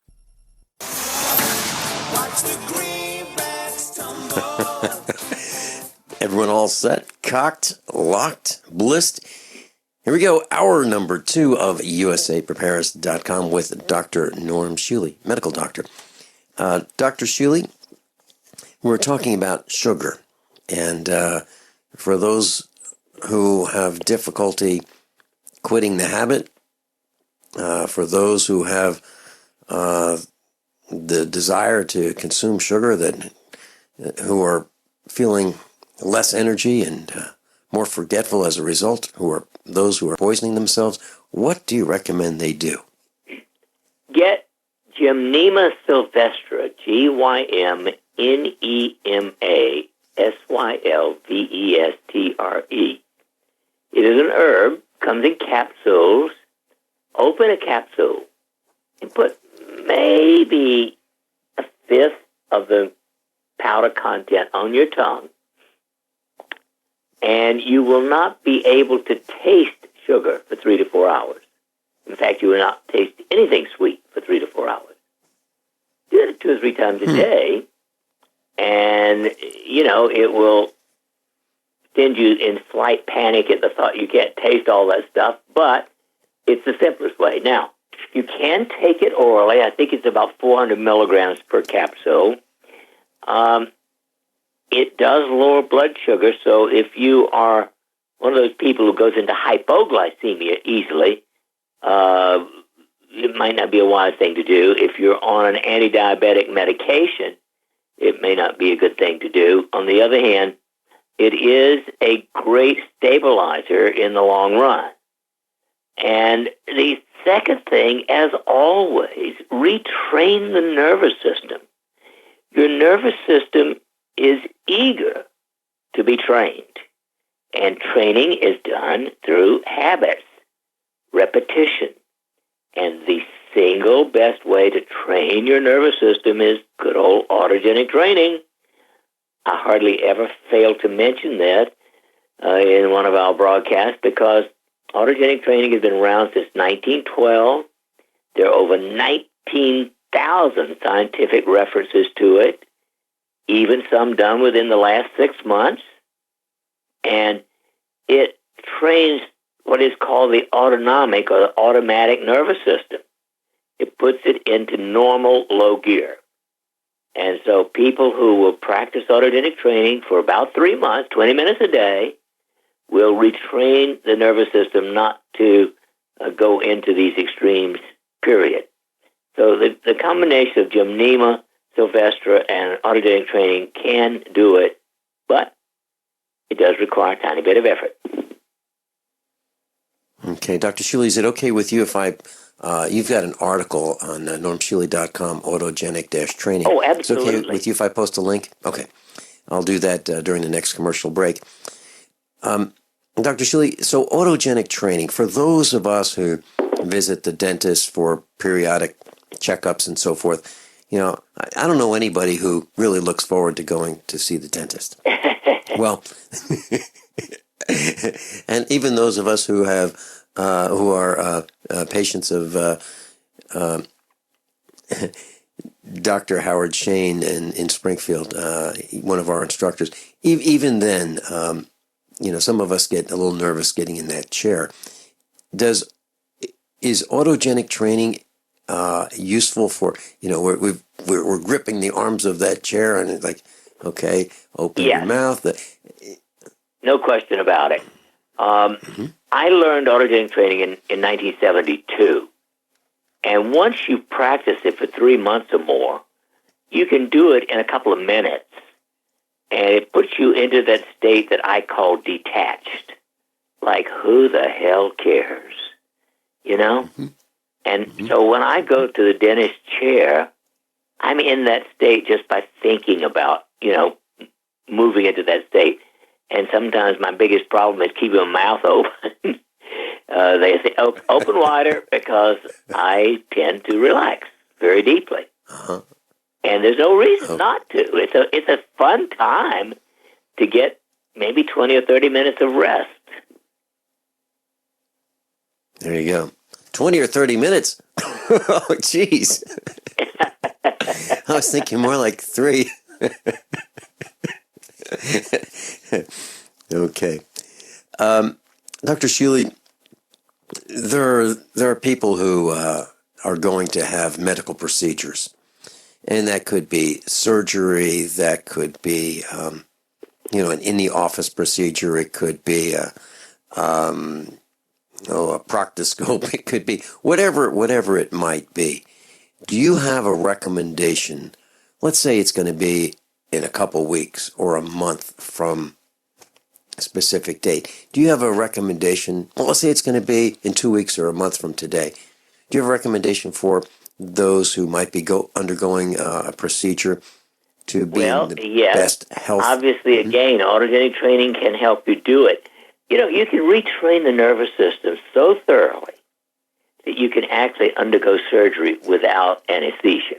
S3: Everyone all set, cocked, locked, blissed? Here we go, hour number 2 of USAPrepares.com with Dr. Norm Shealy, medical doctor. Dr. Shealy, we're talking about sugar. And for those who have difficulty quitting the habit, for those who have the desire to consume sugar, who are feeling less energy and more forgetful as a result, those who are poisoning themselves, what do you recommend they do?
S4: Get Gymnema sylvestre, Gymnema sylvestre. It is an herb, comes in capsules. Open a capsule and put maybe a fifth of the powder content on your tongue, and you will not be able to taste sugar for 3 to 4 hours. In fact, you will not taste anything sweet for 3 to 4 hours. Do it 2 or 3 times a day, and, it will send you in slight panic at the thought you can't taste all that stuff, but it's the simplest way. Now, you can take it orally. I think it's about 400 milligrams per capsule. It does lower blood sugar, so if you are one of those people who goes into hypoglycemia easily, it might not be a wise thing to do. If you're on an anti-diabetic medication, it may not be a good thing to do. On the other hand, it is a great stabilizer in the long run. And the second thing, as always, retrain the nervous system. Your nervous system is eager to be trained, and training is done through habits. repetition. And the single best way to train your nervous system is good old autogenic training. I hardly ever fail to mention that in one of our broadcasts because autogenic training has been around since 1912. There are over 19,000 scientific references to it, even some done within the last 6 months. And it trains what is called the autonomic or the automatic nervous system. It puts it into normal low gear. And so people who will practice autogenic training for about 3 months, 20 minutes a day, will retrain the nervous system not to go into these extremes, period. So the combination of gymnema, Sylvestra, and autogenic training can do it, but it does require a tiny bit of effort.
S3: Okay, Dr. Shealy, is it okay with you if you've got an article on normshealy.com, autogenic-training.
S4: Oh, absolutely.
S3: Is it okay with you if I post a link? Okay, I'll do that during the next commercial break. Dr. Shealy, so autogenic training, for those of us who visit the dentist for periodic checkups and so forth, I don't know anybody who really looks forward to going to see the dentist. Well, and even those of us who have who are patients of Dr. Howard Shayne in Springfield, one of our instructors, even then, some of us get a little nervous getting in that chair. Is autogenic training useful for, we're gripping the arms of that chair and it's like, okay, open your mouth.
S4: No question about it. I learned autogenic training in 1972. And once you practice it for 3 months or more, you can do it in a couple of minutes. And it puts you into that state that I call detached. Like, who the hell cares? And so when I go to the dentist chair, I'm in that state just by thinking about, moving into that state. And sometimes my biggest problem is keeping my mouth open. They say, open wider, because I tend to relax very deeply.
S3: Uh-huh.
S4: And there's no reason not to. It's a fun time to get maybe 20 or 30 minutes of rest.
S3: There you go. 20 or 30 minutes? Oh, jeez. I was thinking more like 3. Okay. Dr. Shealy, there are people who are going to have medical procedures, and that could be surgery, that could be, an in-the-office procedure, it could be a proctoscope, it could be whatever it might be. Do you have a recommendation? Let's say it's going to be in a couple weeks or a month from a specific date. Do you have a recommendation? Well, let's say it's going to be in 2 weeks or a month from today. Do you have a recommendation for those who might be undergoing a procedure to be in the best health?
S4: Obviously, again, autogenic training can help you do it. You can retrain the nervous system so thoroughly that you can actually undergo surgery without anesthesia.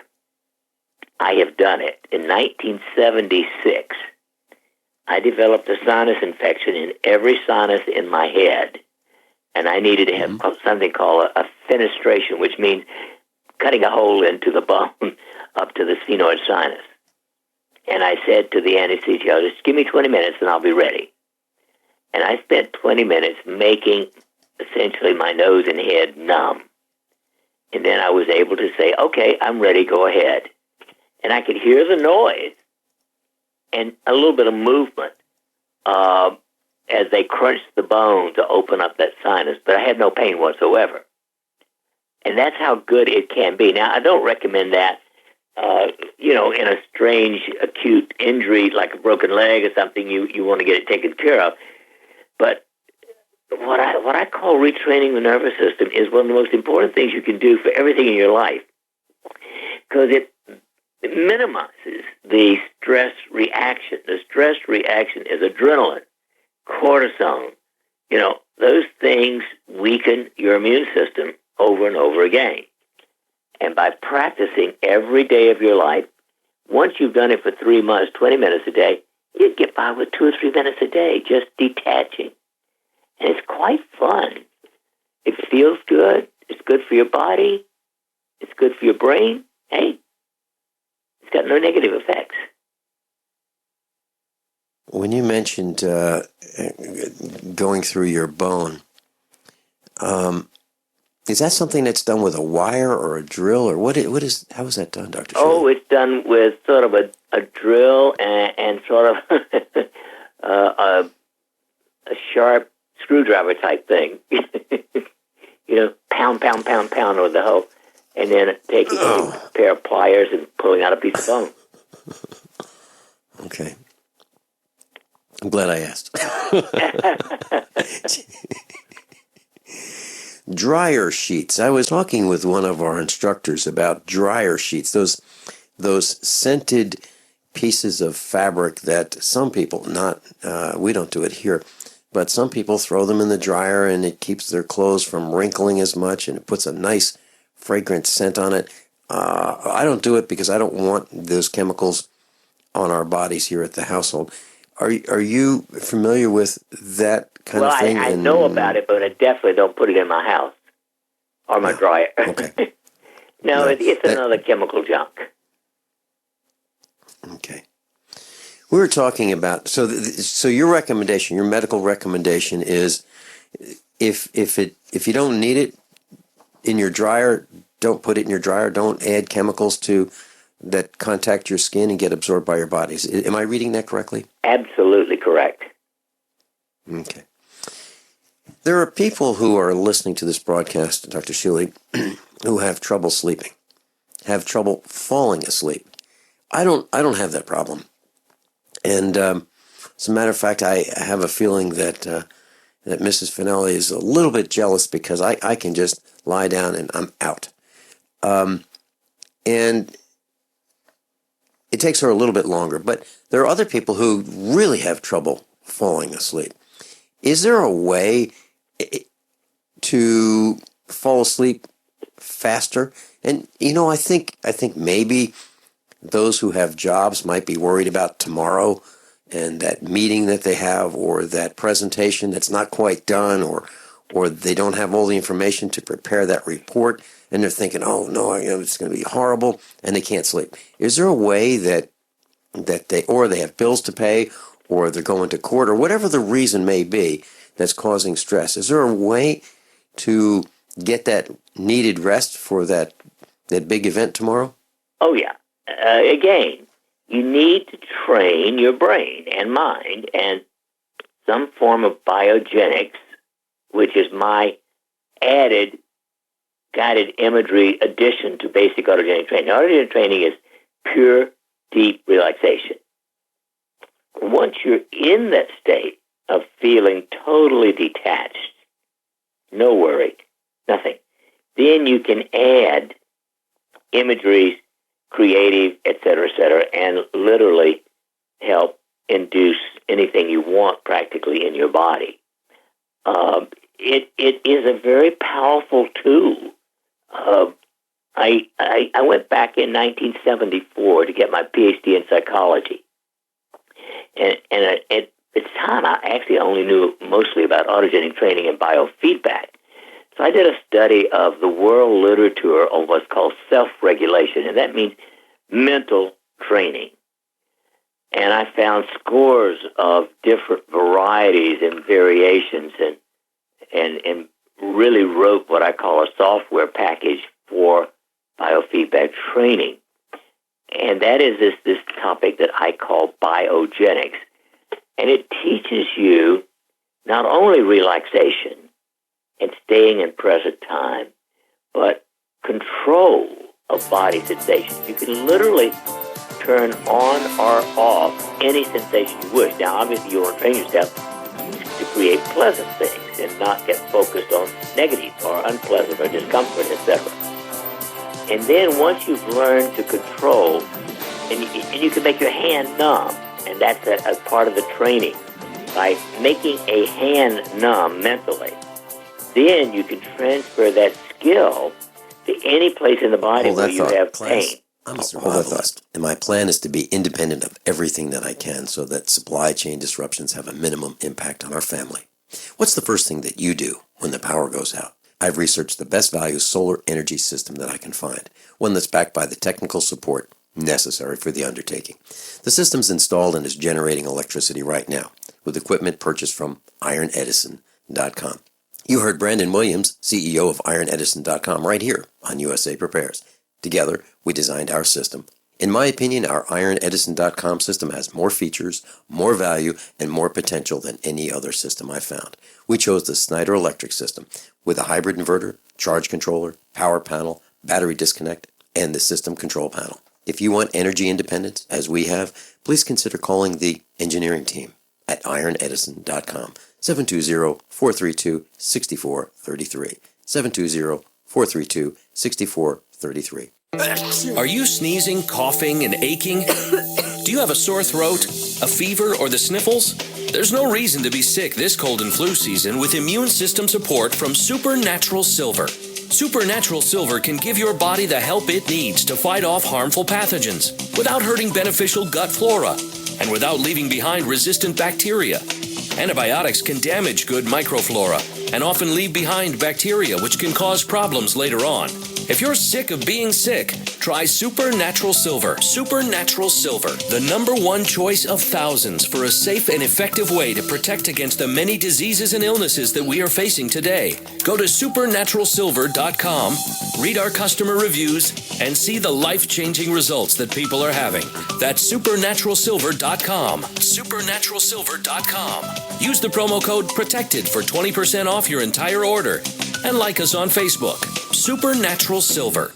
S4: I have done it. In 1976, I developed a sinus infection in every sinus in my head, and I needed to have something called a fenestration, which means cutting a hole into the bone up to the sphenoid sinus. And I said to the anesthesiologist, give me 20 minutes and I'll be ready. And I spent 20 minutes making essentially my nose and head numb. And then I was able to say, okay, I'm ready, go ahead. And I could hear the noise and a little bit of movement as they crunched the bone to open up that sinus, but I had no pain whatsoever. And that's how good it can be. Now, I don't recommend that, in a strange acute injury like a broken leg or something, you want to get it taken care of. But what I call retraining the nervous system is one of the most important things you can do for everything in your life, because it minimizes the stress reaction. The stress reaction is adrenaline, cortisone, those things weaken your immune system over and over again. And by practicing every day of your life, once you've done it for 3 months, 20 minutes a day, you get by with 2 or 3 minutes a day, just detaching. And it's quite fun. It feels good. It's good for your body. It's good for your brain. Hey, it's got no negative effects.
S3: When you mentioned going through your bone, is that something that's done with a wire or a drill, or how is that done, Dr. Shealy?
S4: Oh, it's done with sort of a drill and sort of a sharp screwdriver type thing. Pound, pound, pound, pound with the hoe, and then taking a pair of pliers and pulling out a piece of bone.
S3: Okay. I'm glad I asked. Dryer sheets. I was talking with one of our instructors about dryer sheets, those scented pieces of fabric that some people, we don't do it here, but some people throw them in the dryer and it keeps their clothes from wrinkling as much and it puts a nice fragrant scent on it. I don't do it because I don't want those chemicals on our bodies here at the household. Are you familiar with that kind of thing?
S4: Well, I know about it, but I definitely don't put it in my house or my dryer.
S3: Okay.
S4: No, it's another chemical junk.
S3: Okay. We were talking about, so your recommendation, your medical recommendation is if you don't need it in your dryer, don't put it in your dryer. Don't add chemicals that contact your skin and get absorbed by your bodies. Am I reading that correctly?
S4: Absolutely correct.
S3: Okay. There are people who are listening to this broadcast, Dr. Shealy, who have trouble sleeping, have trouble falling asleep. I don't have that problem. And as a matter of fact, I have a feeling that Mrs. Finelli is a little bit jealous because I can just lie down and I'm out. And it takes her a little bit longer, but there are other people who really have trouble falling asleep. Is there a way to fall asleep faster? And I think maybe those who have jobs might be worried about tomorrow and that meeting that they have, or that presentation that's not quite done, or they don't have all the information to prepare that report, and they're thinking, oh no, it's going to be horrible, and they can't sleep. Is there a way that they have bills to pay, or they're going to court, or whatever the reason may be that's causing stress? Is there a way to get that needed rest for that big event tomorrow?
S4: Oh yeah. Again, you need to train your brain and mind and some form of biogenics, which is my added guided imagery addition to basic autogenic training. Now, autogenic training is pure, deep relaxation. Once you're in that state of feeling totally detached, no worry, nothing, then you can add imageries, creative, et cetera, and literally help induce anything you want practically in your body. It is a very powerful tool. I went back in 1974 to get my PhD in psychology. And at the time, I actually only knew mostly about autogenic training and biofeedback. So I did a study of the world literature on what's called self-regulation, and that means mental training. And I found scores of different varieties and variations, and really wrote what I call a software package for biofeedback training. And that is this topic that I call biogenics. And it teaches you not only relaxation and staying in present time, but control of body sensations. You can literally turn on or off any sensation you wish. Now, obviously, you want to train yourself to create pleasant things and not get focused on negative or unpleasant or discomfort, etc. And then once you've learned to control, and you can make your hand numb, and that's a part of the training. by making a hand numb mentally, then you can transfer that skill to any place in the body where you have pain.
S3: I'm a survivalist, and my plan is to be independent of everything that I can so that supply chain disruptions have a minimum impact on our family. What's the first thing that you do when the power goes out? I've researched the best value solar energy system that I can find, one that's backed by the technical support necessary for the undertaking. The system's installed and is generating electricity right now with equipment purchased from ironedison.com. You heard Brandon Williams, CEO of ironedison.com, right here on USA Prepares. Together, we designed our system. In my opinion, our ironedison.com system has more features, more value, and more potential than any other system I've found. We chose the Snyder Electric system with a hybrid inverter, charge controller, power panel, battery disconnect, and the system control panel. If you want energy independence, as we have, please consider calling the engineering team at ironedison.com, 720-432-6433, 720-432-6433.
S17: Are you sneezing, coughing, and aching? Do you have a sore throat, a fever, or the sniffles? There's no reason to be sick this cold and flu season with immune system support from Supernatural Silver. Supernatural Silver can give your body the help it needs to fight off harmful pathogens without hurting beneficial gut flora and without leaving behind resistant bacteria. Antibiotics can damage good microflora and often leave behind bacteria which can cause problems later on. If you're sick of being sick, try Supernatural Silver. Supernatural Silver, the #1 choice of thousands for a safe and effective way to protect against the many diseases and illnesses that we are facing today. Go to supernaturalsilver.com, read our customer reviews, and see the life-changing results that people are having. That's supernaturalsilver.com. Supernaturalsilver.com. Use the promo code PROTECTED for 20% off your entire order. And like us on Facebook. Supernatural Silver.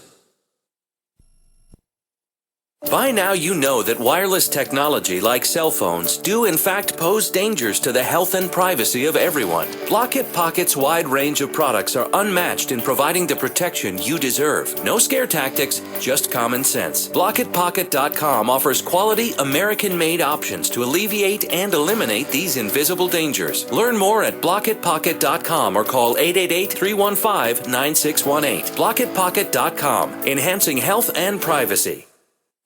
S17: By now you know that wireless technology like cell phones do in fact pose dangers to the health and privacy of everyone. Blockit Pocket's wide range of products are unmatched in providing the protection you deserve. No scare tactics, just common sense. BlockitPocket.com offers quality American-made options to alleviate and eliminate these invisible dangers. Learn more at BlockitPocket.com or call 888-315-9618. BlockitPocket.com, enhancing health and privacy.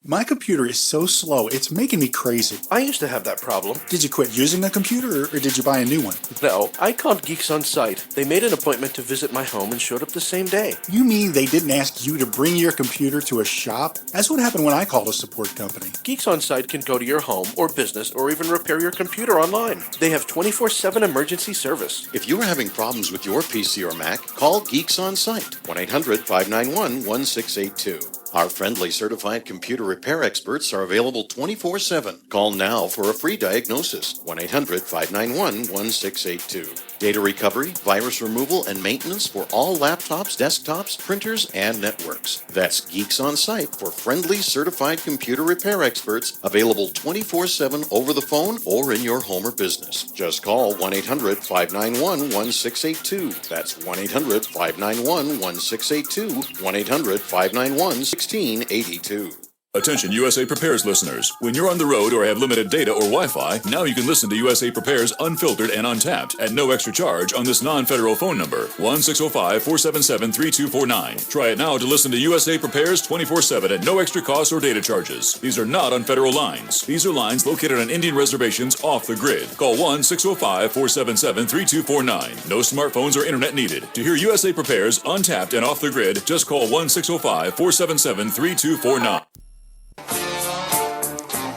S5: My computer is so slow, it's making me crazy.
S1: I used to have that problem.
S5: Did you quit using a computer, or did you buy a new one?
S1: No, I called Geeks On Site. They made an appointment to visit my home and showed up the same day.
S5: You mean they didn't ask you to bring your computer to a shop? That's what happened when I called a support company.
S1: Geeks On Site can go to your home or business or even repair your computer online. They have 24/7 emergency service.
S22: If you are having problems with your PC or Mac, call Geeks On Site, 1-800-591-1682. Our friendly certified computer repair experts are available 24/7. Call now for a free diagnosis, 1-800-591-1682. Data recovery, virus removal, and maintenance for all laptops, desktops, printers, and networks. That's Geeks On Site for friendly certified computer repair experts, available 24/7 over the phone or in your home or business. Just call 1-800-591-1682. That's 1-800-591-1682, 1-800-591-1682.
S2: Attention USA Prepares listeners. When you're on the road or have limited data or Wi-Fi, now you can listen to USA Prepares Unfiltered and Untapped at no extra charge on this non-federal phone number, 1-605-477-3249. Try it now to listen to USA Prepares 24/7 at no extra cost or data charges. These are not on federal lines. These are lines located on Indian reservations off the grid. Call 1-605-477-3249. No smartphones or internet needed. To hear USA Prepares Untapped and off the grid, just call 1-605-477-3249.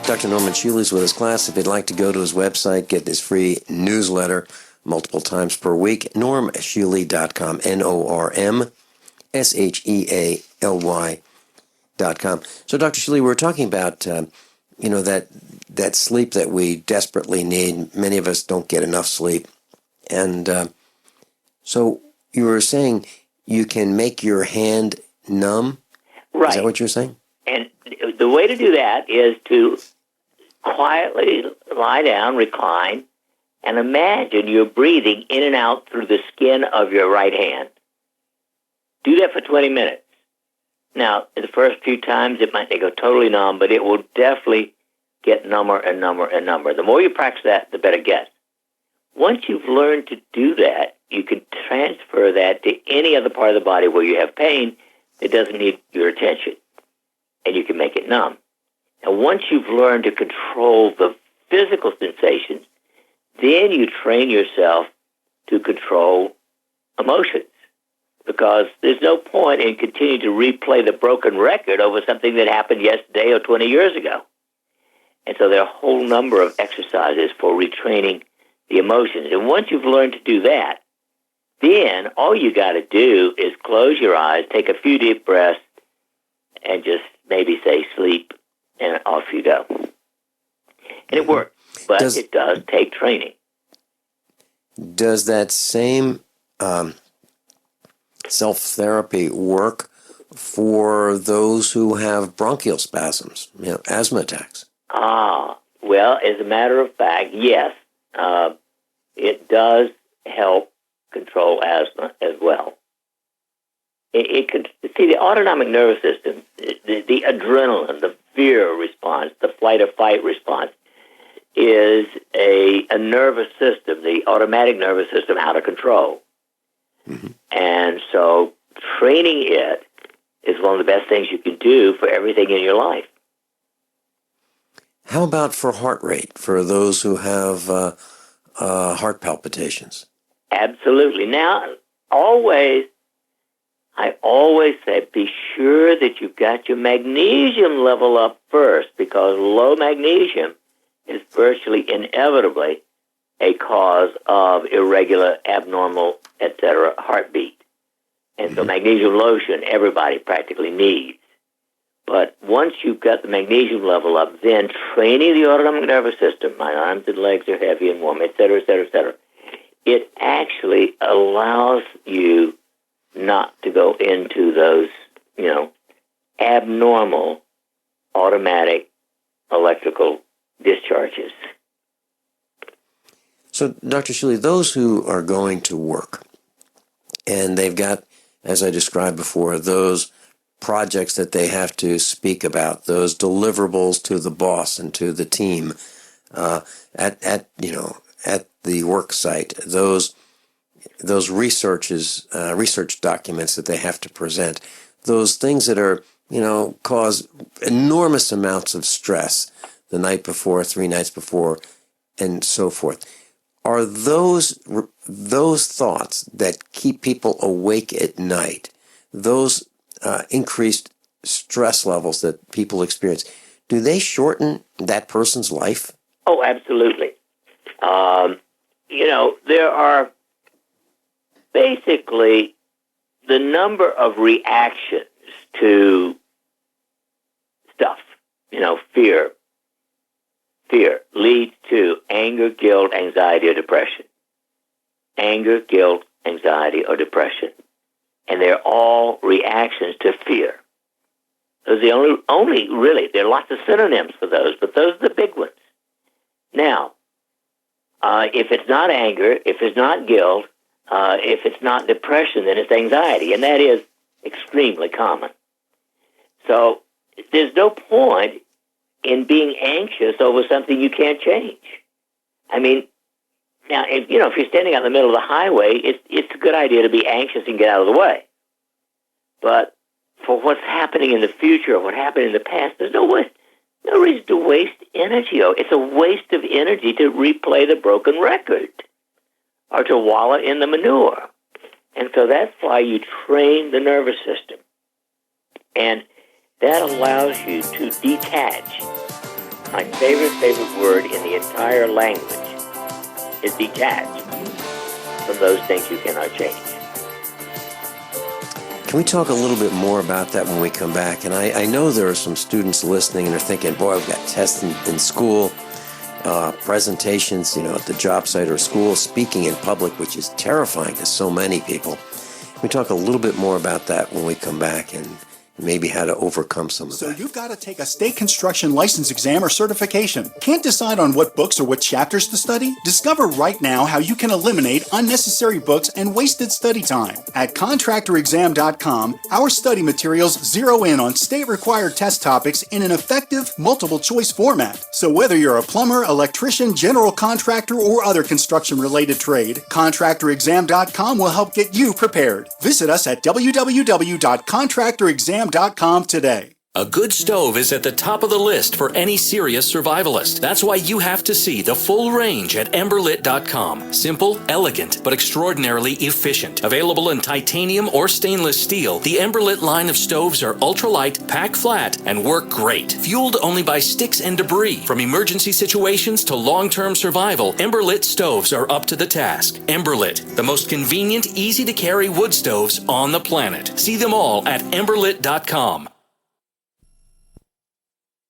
S3: Dr. Norman Shealy is with his class. If you'd like to go to his website, get his free newsletter multiple times per week, normshealy.com, NORMSHEALY.com. So, Dr. Shealy, we were talking about, that sleep that we desperately need. Many of us don't get enough sleep. And so you were saying you can make your hand numb?
S4: Right.
S3: Is that what you're saying?
S4: And the way to do that is to quietly lie down, recline, and imagine you're breathing in and out through the skin of your right hand. Do that for 20 minutes. Now, the first few times it might go totally numb, but it will definitely get number and number and number. The more you practice that, the better it gets. once you've learned to do that, you can transfer that to any other part of the body where you have pain that doesn't need your attention, and you can make it numb. And once you've learned to control the physical sensations, then you train yourself to control emotions, because there's no point in continuing to replay the broken record over something that happened yesterday or 20 years ago. And so there are a whole number of exercises for retraining the emotions. And once you've learned to do that, then all you got to do is close your eyes, take a few deep breaths, and just maybe say sleep, and off you go. And it works, but it does take training.
S3: Does that same self-therapy work for those who have bronchial spasms, asthma attacks?
S4: Well, as a matter of fact, yes. It does help control asthma as well. It could see the autonomic nervous system, the adrenaline, the fear response, the flight or fight response is a nervous system, the automatic nervous system, out of control. Mm-hmm. And so training it is one of the best things you can do for everything in your life.
S3: How about for heart rate, for those who have heart palpitations?
S4: Absolutely. Now, I always say be sure that you've got your magnesium level up first, because low magnesium is virtually inevitably a cause of irregular, abnormal, etc. heartbeat. And so magnesium lotion everybody practically needs. But once you've got the magnesium level up, then training the autonomic nervous system, my arms and legs are heavy and warm, etc., etc., etc., it actually allows you not to go into those, abnormal automatic electrical discharges.
S3: So, Dr. Shealy, those who are going to work, and they've got, as I described before, those projects that they have to speak about, those deliverables to the boss and to the team at the work site, those research documents that they have to present, those things that are, cause enormous amounts of stress the night before, 3 nights before, and so forth. Are those thoughts that keep people awake at night, those increased stress levels that people experience, do they shorten that person's life?
S4: Oh, absolutely. There are basically the number of reactions to stuff, fear. Fear leads to anger, guilt, anxiety, or depression. Anger, guilt, anxiety, or depression. And they're all reactions to fear. Those are the only really, there are lots of synonyms for those, but those are the big ones. Now, if it's not anger, if it's not guilt, if it's not depression, then it's anxiety, and that is extremely common. So there's no point in being anxious over something you can't change. I mean, now, if you're standing out in the middle of the highway, it's a good idea to be anxious and get out of the way. But for what's happening in the future or what happened in the past, there's no reason to waste energy. It's a waste of energy to replay the broken record or to wallow in the manure. And so that's why you train the nervous system. And that allows you to detach. My favorite word in the entire language is detached from those things you cannot change.
S3: Can we talk a little bit more about that when we come back? And I know there are some students listening and they're thinking, boy, we've got tests in school, presentations, at the job site or school, speaking in public, which is terrifying to so many people. Can we talk a little bit more about that when we come back and maybe how to overcome some of
S5: So
S3: that.
S5: you've got to take a state construction license exam or certification. Can't decide on what books or what chapters to study? Discover right now how you can eliminate unnecessary books and wasted study time. At contractorexam.com, our study materials zero in on state-required test topics in an effective, multiple-choice format. So whether you're a plumber, electrician, general contractor, or other construction-related trade, contractorexam.com will help get you prepared. Visit us at www.contractorexam.com today.
S17: A good stove is at the top of the list for any serious survivalist. That's why you have to see the full range at emberlit.com. Simple, elegant, but extraordinarily efficient. Available in titanium or stainless steel, the Emberlit line of stoves are ultralight, pack flat, and work great. Fueled only by sticks and debris. From emergency situations to long-term survival, Emberlit stoves are up to the task. Emberlit, the most convenient, easy-to-carry wood stoves on the planet. See them all at emberlit.com.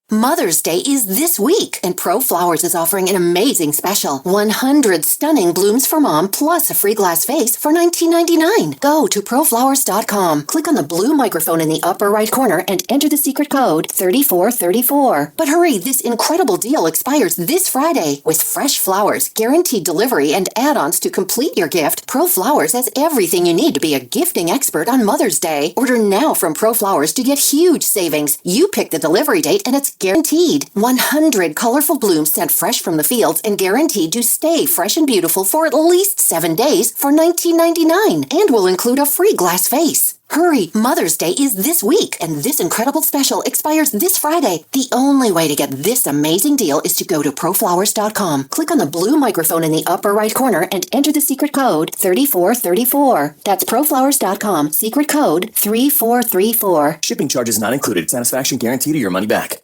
S10: Mother's Day is this week, and Pro Flowers is offering an amazing special. 100 stunning blooms for mom, plus a free glass vase for $19.99. Go to proflowers.com, click on the blue microphone in the upper right corner, and enter the secret code 3434. But hurry, this incredible deal expires this Friday. With fresh flowers, guaranteed delivery, and add-ons to complete your gift, Pro Flowers has everything you need to be a gifting expert on Mother's Day. Order now from Pro Flowers to get huge savings. You pick the delivery date, and it's guaranteed. 100 colorful blooms sent fresh from the fields and guaranteed to stay fresh and beautiful for at least 7 days for $19.99, and will include a free glass vase. Hurry, Mother's Day is this week, and this incredible special expires this Friday. The only way to get this amazing deal is to go to proflowers.com, click on the blue microphone in the upper right corner, and enter the secret code 3434. That's proflowers.com, secret code 3434.
S11: Shipping charges not included. Satisfaction guaranteed or your money back.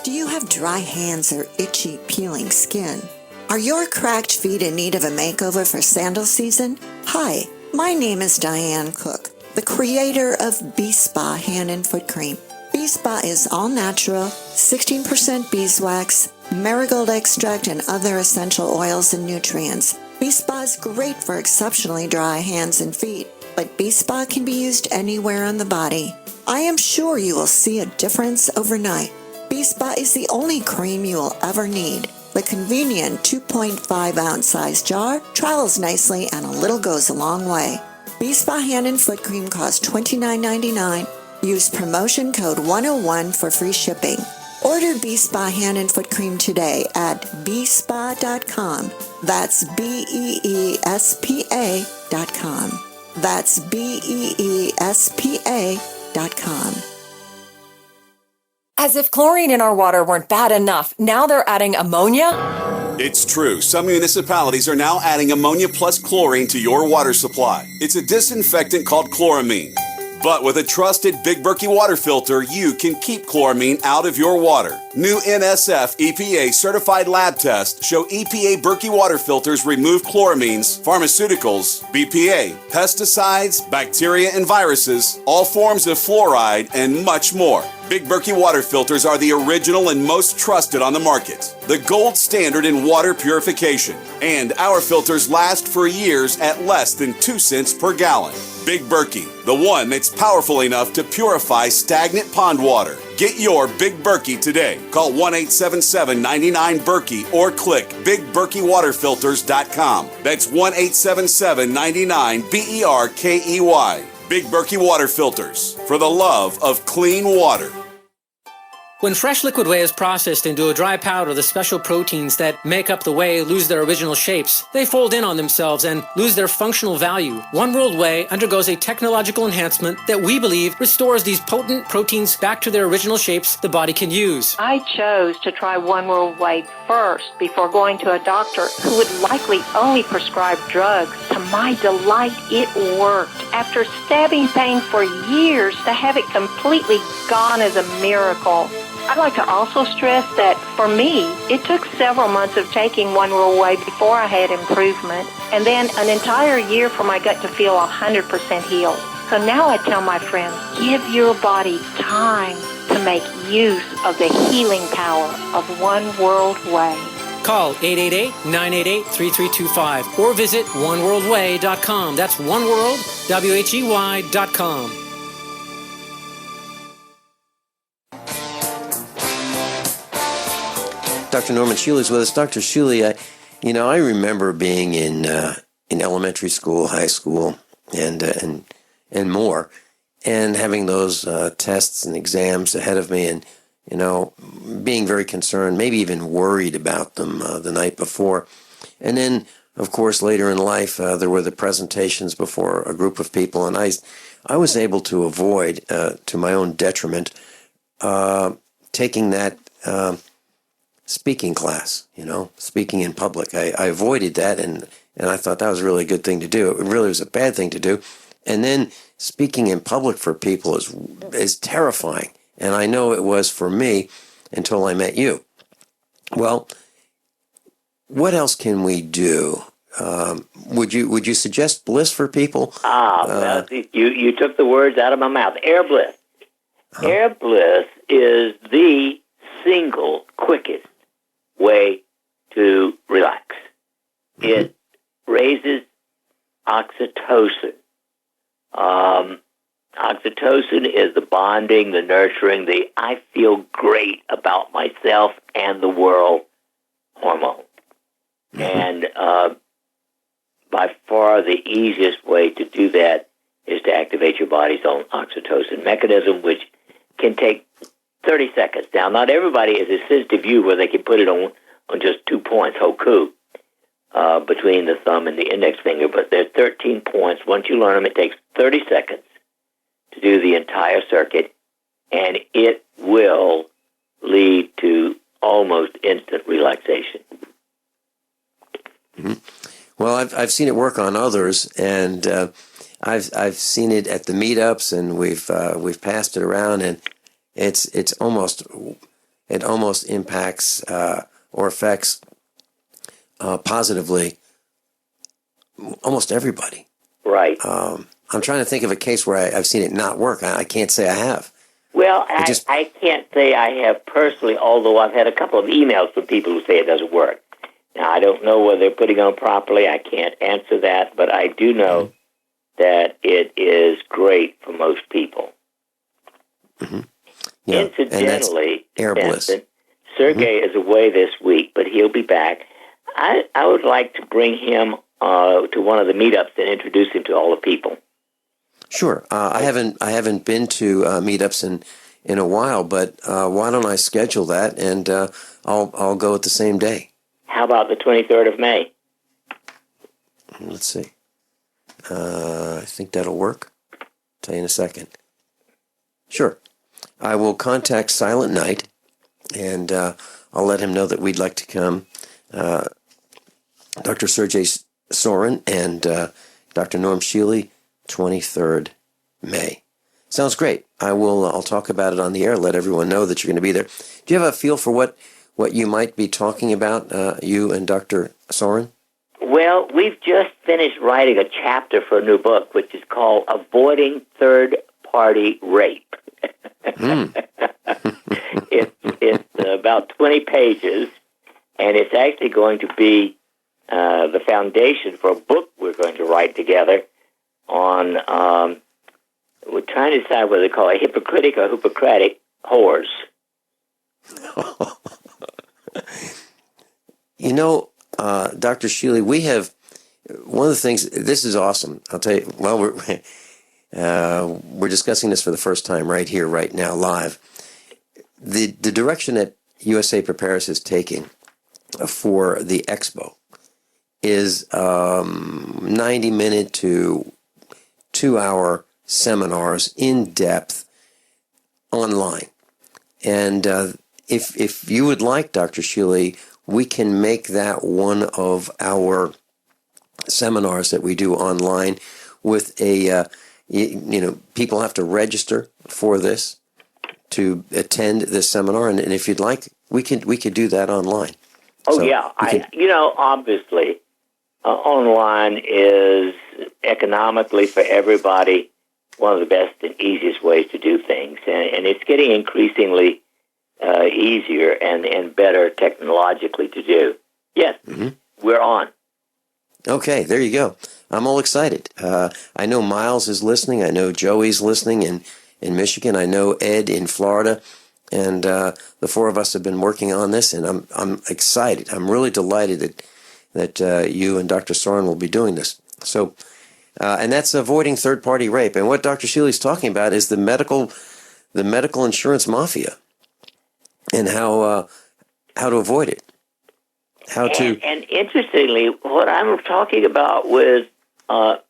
S7: Do you have dry hands or itchy, peeling skin? Are your cracked feet in need of a makeover for sandal season? Hi, my name is Diane Cook, the creator of Bee Spa Hand and Foot Cream. Bee Spa is all natural, 16% beeswax, marigold extract, and other essential oils and nutrients. Bee Spa is great for exceptionally dry hands and feet, but Bee Spa can be used anywhere on the body. I am sure you will see a difference overnight. Bee Spa is the only cream you will ever need. The convenient 2.5 ounce size jar travels nicely, and a little goes a long way. Bee Spa Hand and Foot Cream costs $29.99. Use promotion code 101 for free shipping. Order Bee Spa Hand and Foot Cream today at beespa.com. That's BEESPA.com. That's BEESPA.com.
S13: As if chlorine in our water weren't bad enough, now they're adding ammonia?
S14: It's true. Some municipalities are now adding ammonia plus chlorine to your water supply. It's a disinfectant called chloramine. But with a trusted Big Berkey water filter, you can keep chloramine out of your water. New NSF EPA certified lab tests show EPA Berkey water filters remove chloramines, pharmaceuticals, BPA, pesticides, bacteria and viruses, all forms of fluoride, and much more. Big Berkey water filters are the original and most trusted on the market. The gold standard in water purification. And our filters last for years at less than 2 cents per gallon. Big Berkey, the one that's powerful enough to purify stagnant pond water. Get your Big Berkey today. Call 1-877-99-BERKEY or click BigBerkeyWaterFilters.com. That's 1-877-99-BERKEY. Big Berkey Water Filters, for the love of clean water.
S8: When fresh liquid whey is processed into a dry powder, the special proteins that make up the whey lose their original shapes. They fold in on themselves and lose their functional value. One World Whey undergoes a technological enhancement that we believe restores these potent proteins back to their original shapes the body can use.
S23: I chose to try One World Whey first before going to a doctor who would likely only prescribe drugs. To my delight, it worked. After stabbing pain for years, to have it completely gone is a miracle. I'd like to also stress that, for me, it took several months of taking One World Whey before I had improvement, and then an entire year for my gut to feel 100% healed. So now I tell my friends, give your body time to make use of the healing power of One World Whey.
S8: Call 888-988-3325 or visit oneworldwhey.com. That's oneworld, WHEY.com.
S3: Dr. Norman Shealy is with us. Dr. Shealy, I remember being in elementary school, high school, and more, and having those tests and exams ahead of me, and being very concerned, maybe even worried about them the night before. And then, of course, later in life, there were the presentations before a group of people, and I was able to avoid, to my own detriment, taking that speaking class, speaking in public. I avoided that, and I thought that was a really good thing to do. It really was a bad thing to do. And then speaking in public for people is terrifying. And I know it was for me until I met you. Well, what else can we do? Would you suggest bliss for people?
S4: Well, you took the words out of my mouth. Air bliss. Air bliss is the single quickest way to relax. It raises oxytocin. Oxytocin is the bonding, the nurturing, the I feel great about myself and the world hormone. And by far the easiest way to do that is to activate your body's own oxytocin mechanism, which can take 30 seconds. Now, not everybody is as sensitive as you where they can put it on just 2 points, hoku, between the thumb and the index finger, but there are 13 points. Once you learn them, it takes 30 seconds to do the entire circuit, and it will lead to almost instant relaxation.
S3: Mm-hmm. Well, I've seen it work on others, and I've seen it at the meetups, and we've passed it around, and it almost impacts or affects positively almost everybody.
S4: Right.
S3: I'm trying to think of a case where I've seen it not work. I can't say I have.
S4: Well, I can't say I have personally, although I've had a couple of emails from people who say it doesn't work. Now, I don't know whether they're putting it on properly. I can't answer that, but I do know that it is great for most people.
S3: Mm-hmm. Yeah,
S4: incidentally,
S3: air bliss.
S4: Vincent, Sergey is away this week, but he'll be back. I would like to bring him to one of the meetups and introduce him to all the people.
S3: Sure. I haven't been to meetups in a while, but why don't I schedule that, and I'll go at the same day.
S4: How about the 23rd of May?
S3: Let's see. I think that'll work. I'll tell you in a second. Sure. I will contact Silent Night, and I'll let him know that we'd like to come. Dr. Sergey Sorin and Dr. Norm Shealy, 23rd May. Sounds great. I'll talk about it on the air, let everyone know that you're going to be there. Do you have a feel for what you might be talking about, you and Dr. Sorin?
S4: Well, we've just finished writing a chapter for a new book, which is called Avoiding Third-Party Rape. It's about 20 pages, and it's actually going to be the foundation for a book we're going to write together on, we're trying to decide whether to call it hypocritic or Hippocratic whores.
S3: Dr. Shealy, we have one of the things. This is awesome. I'll tell you. Well, we're discussing this for the first time right here, right now, live. The direction that USA Prepares is taking for the expo is 90-minute to 2-hour seminars in depth online, and if you would like, Dr. Shealy, we can make that one of our seminars that we do online with a, people have to register for this to attend this seminar. And if you'd like, we could do that online.
S4: Oh, so yeah. Obviously, online is economically for everybody one of the best and easiest ways to do things. And it's getting increasingly easier and better technologically to do. Yes, we're on.
S3: Okay, there you go. I'm all excited. I know Miles is listening. I know Joey's listening in Michigan. I know Ed in Florida. And the four of us have been working on this, and I'm excited. I'm really delighted that you and Dr. Soren will be doing this. So, and that's avoiding third-party rape. And what Dr. Shealy is talking about is the medical insurance mafia, and how to avoid it.
S4: And interestingly, what I'm talking about with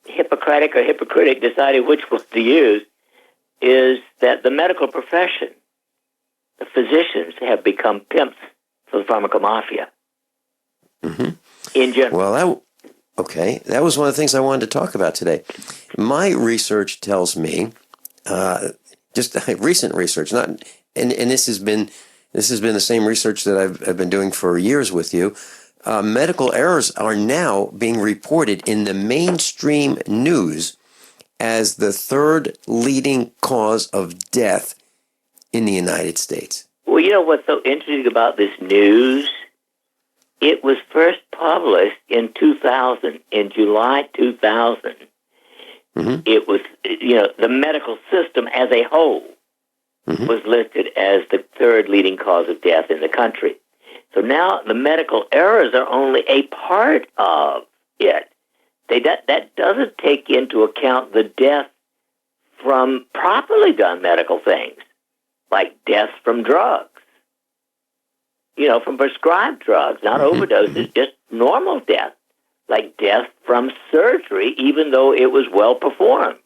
S4: Hippocratic or hypocritic, deciding which one to use, is that the medical profession, the physicians, have become pimps for the pharmacomafia.
S3: Mm-hmm.
S4: In general.
S3: Well, that was one of the things I wanted to talk about today. My research tells me, just recent research, and this has been the same research that I've been doing for years with you. Medical errors are now being reported in the mainstream news as the third leading cause of death in the United States.
S4: Well, you know what's so interesting about this news? It was first published in 2000, in July 2000.
S3: Mm-hmm.
S4: It was, the medical system as a whole was listed as the third leading cause of death in the country. So now the medical errors are only a part of it. That doesn't take into account the death from properly done medical things, like death from drugs, from prescribed drugs, not overdoses, just normal death, like death from surgery, even though it was well performed.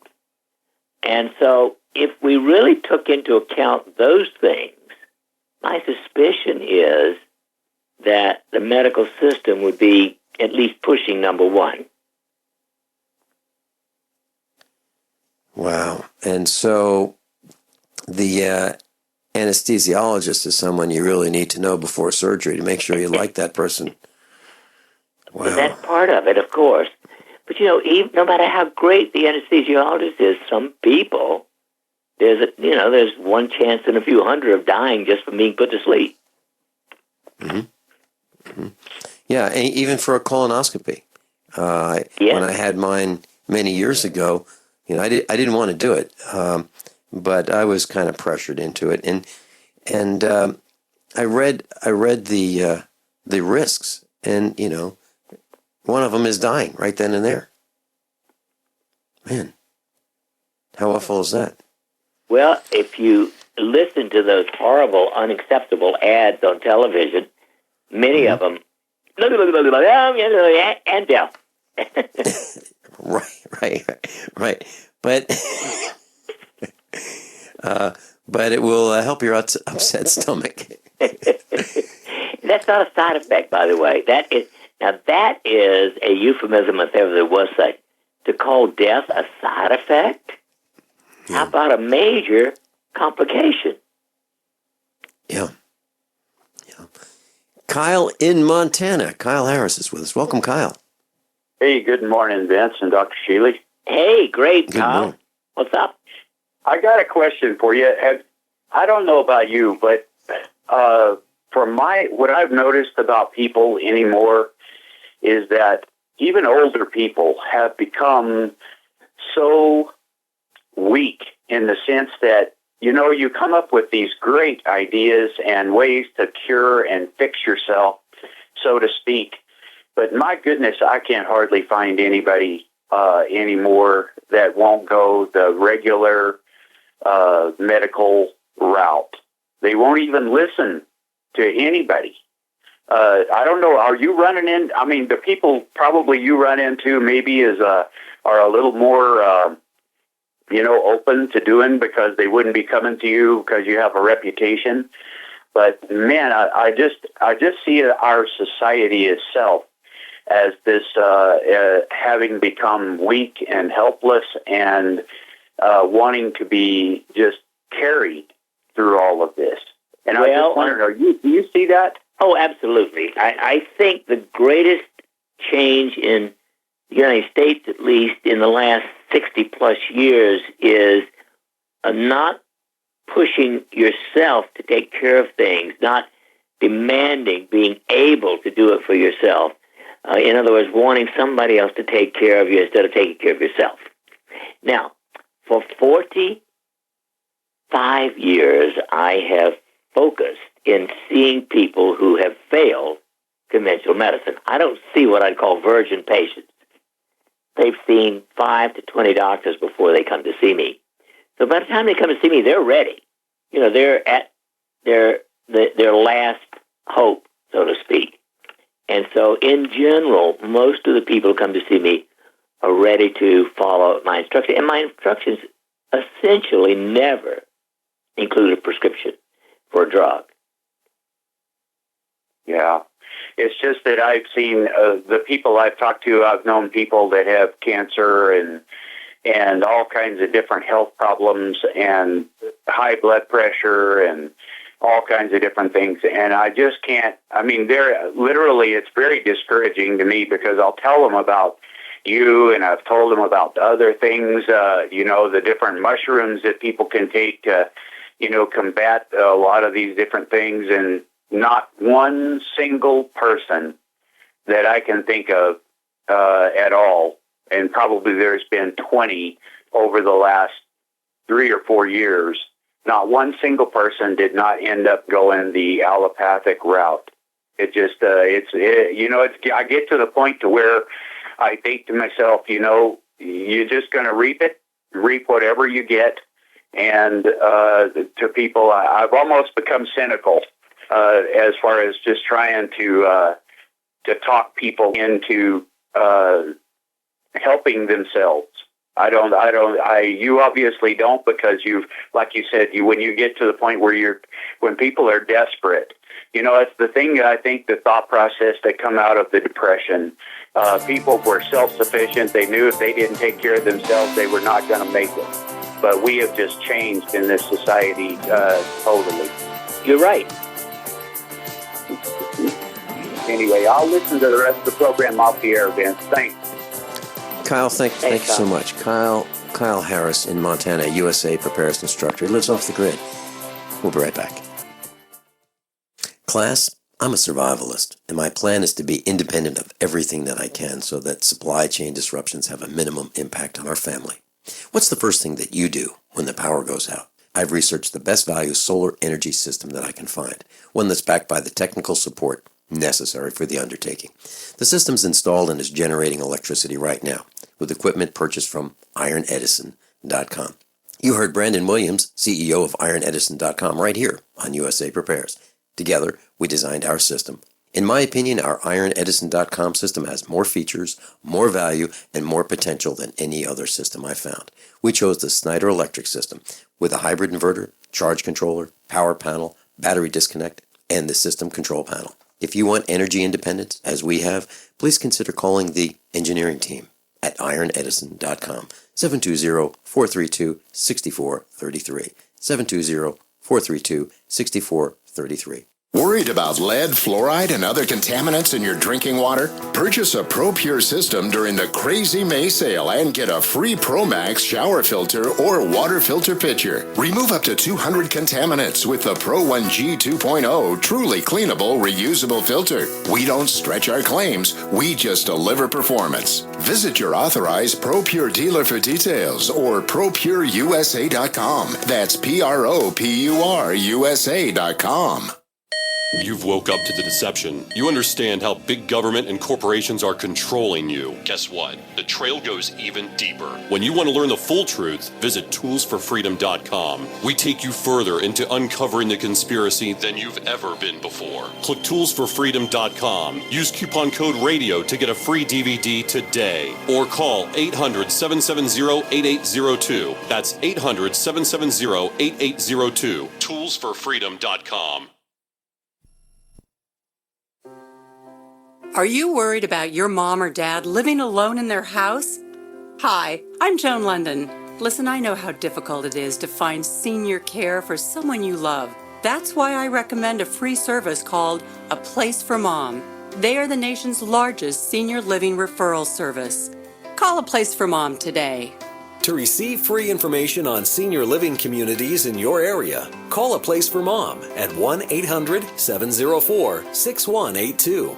S4: And so if we really took into account those things, my suspicion is that the medical system would be at least pushing number one.
S3: Wow. And so the anesthesiologist is someone you really need to know before surgery to make sure you like that person. Wow.
S4: Well, that's part of it, of course. But, even, no matter how great the anesthesiologist is, some people, there's one chance in a few hundred of dying just from being put to sleep.
S3: Mm-hmm. Mm-hmm. Yeah, even for a colonoscopy. When I had mine many years ago, I didn't want to do it, but I was kind of pressured into it, and I read the risks, and one of them is dying right then and there. Man, how awful is that?
S4: Well, if you listen to those horrible, unacceptable ads on television, many of them, and death.
S3: Right. But it will help your upset stomach.
S4: That's not a side effect, by the way. That is a euphemism, if ever there was such. To call death a side effect? Yeah. How about a major complication?
S3: Yeah. Kyle in Montana. Kyle Harris is with us. Welcome, Kyle.
S9: Hey, good morning, Vince and Dr. Shealy.
S4: Hey, great,
S3: good
S4: Kyle.
S3: Morning.
S4: What's up?
S9: I got a question for you. I don't know about you, but what I've noticed about people anymore is that even older people have become so weak in the sense that, you come up with these great ideas and ways to cure and fix yourself, so to speak. But my goodness, I can't hardly find anybody anymore that won't go the regular medical route. They won't even listen to anybody. I don't know. Are you running in? I mean, the people probably you run into maybe are a little more, open to doing because they wouldn't be coming to you because you have a reputation. But man, I just see our society itself as this having become weak and helpless and wanting to be just carried through all of this. And I just wondered, do you see that?
S4: Oh, absolutely. I think the greatest change in the United States, at least in the last 60-plus years, is not pushing yourself to take care of things, not demanding being able to do it for yourself. In other words, wanting somebody else to take care of you instead of taking care of yourself. Now, for 45 years, I have focused in seeing people who have failed conventional medicine. I don't see what I'd call virgin patients. They've seen 5 to 20 doctors before they come to see me. So by the time they come to see me, they're ready. You know, they're at their last hope, so to speak. And so in general, most of the people who come to see me are ready to follow my instructions. And my instructions essentially never include a prescription for a drug.
S9: Yeah. It's just that I've seen the people I've talked to, I've known people that have cancer and all kinds of different health problems and high blood pressure and all kinds of different things. And I just can't, I mean, literally, it's very discouraging to me because I'll tell them about you and I've told them about the other things, the different mushrooms that people can take to, combat a lot of these different things. And not one single person that I can think of at all, and probably there's been 20 over the last 3 or 4 years, not one single person did not end up going the allopathic route. It just, I get to the point to where I think to myself, you're just going to reap whatever you get. And to people, I've almost become cynical as far as just trying to talk people into helping themselves. You obviously don't, because like you said, when you get to the point where when people are desperate, it's the thing, I think, the thought process that come out of the Depression. People were self-sufficient. They knew if they didn't take care of themselves, they were not going to make it. But we have just changed in this society totally.
S4: You're right.
S9: Anyway, I'll listen to the rest of the program off the air, Vince. Thanks.
S3: Kyle, thank you so much. Kyle Harris in Montana, USA preparedness instructor. He lives off the grid. We'll be right back. Class, I'm a survivalist, and my plan is to be independent of everything that I can so that supply chain disruptions have a minimum impact on our family. What's the first thing that you do when the power goes out? I've researched the best value solar energy system that I can find, one that's backed by the technical support necessary for the undertaking. The system's installed and is generating electricity right now with equipment purchased from ironedison.com. You heard Brandon Williams, CEO of ironedison.com, right here on USA Prepares. Together, we designed our system. In my opinion, our ironedison.com system has more features, more value, and more potential than any other system I've found. We chose the Snyder Electric system with a hybrid inverter, charge controller, power panel, battery disconnect, and the system control panel. If you want energy independence, as we have, please consider calling the engineering team at ironedison.com, 720-432-6433, 720-432-6433.
S12: Worried about lead, fluoride, and other contaminants in your drinking water? Purchase a ProPure system during the Crazy May sale and get a free ProMax shower filter or water filter pitcher. Remove up to 200 contaminants with the Pro 1G 2.0 truly cleanable, reusable filter. We don't stretch our claims, we just deliver performance. Visit your authorized ProPure dealer for details or ProPureUSA.com. That's ProPureUSA.com.
S15: You've woke up to the deception. You understand how big government and corporations are controlling you. Guess what? The trail goes even deeper. When you want to learn the full truth, visit toolsforfreedom.com. We take you further into uncovering the conspiracy than you've ever been before. Click toolsforfreedom.com. Use coupon code RADIO to get a free DVD today. Or call 800-770-8802. That's 800-770-8802. Toolsforfreedom.com.
S16: Are you worried about your mom or dad living alone in their house? Hi, I'm Joan London. Listen, I know how difficult it is to find senior care for someone you love. That's why I recommend a free service called A Place for Mom. They are the nation's largest senior living referral service. Call A Place for Mom today.
S24: To receive free information on senior living communities in your area, call A Place for Mom at 1-800-704-6182.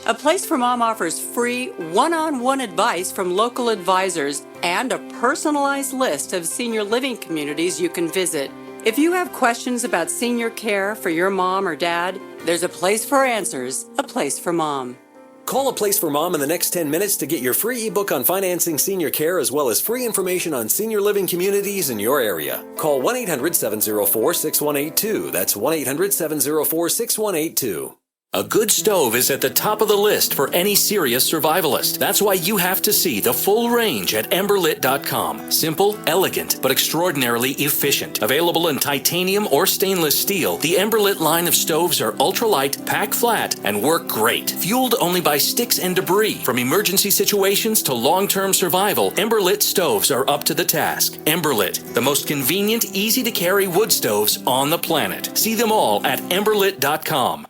S16: A Place for Mom offers free one-on-one advice from local advisors and a personalized list of senior living communities you can visit. If you have questions about senior care for your mom or dad, there's a place for answers, a place for mom.
S24: Call A Place for Mom in the next 10 minutes to get your free ebook on financing senior care as well as free information on senior living communities in your area. Call 1-800-704-6182. That's 1-800-704-6182.
S17: A good stove is at the top of the list for any serious survivalist. That's why you have to see the full range at emberlit.com. Simple, elegant, but extraordinarily efficient. Available in titanium or stainless steel, the Emberlit line of stoves are ultralight, pack flat, and work great. Fueled only by sticks and debris. From emergency situations to long-term survival, Emberlit stoves are up to the task. Emberlit, the most convenient, easy-to-carry wood stoves on the planet. See them all at emberlit.com.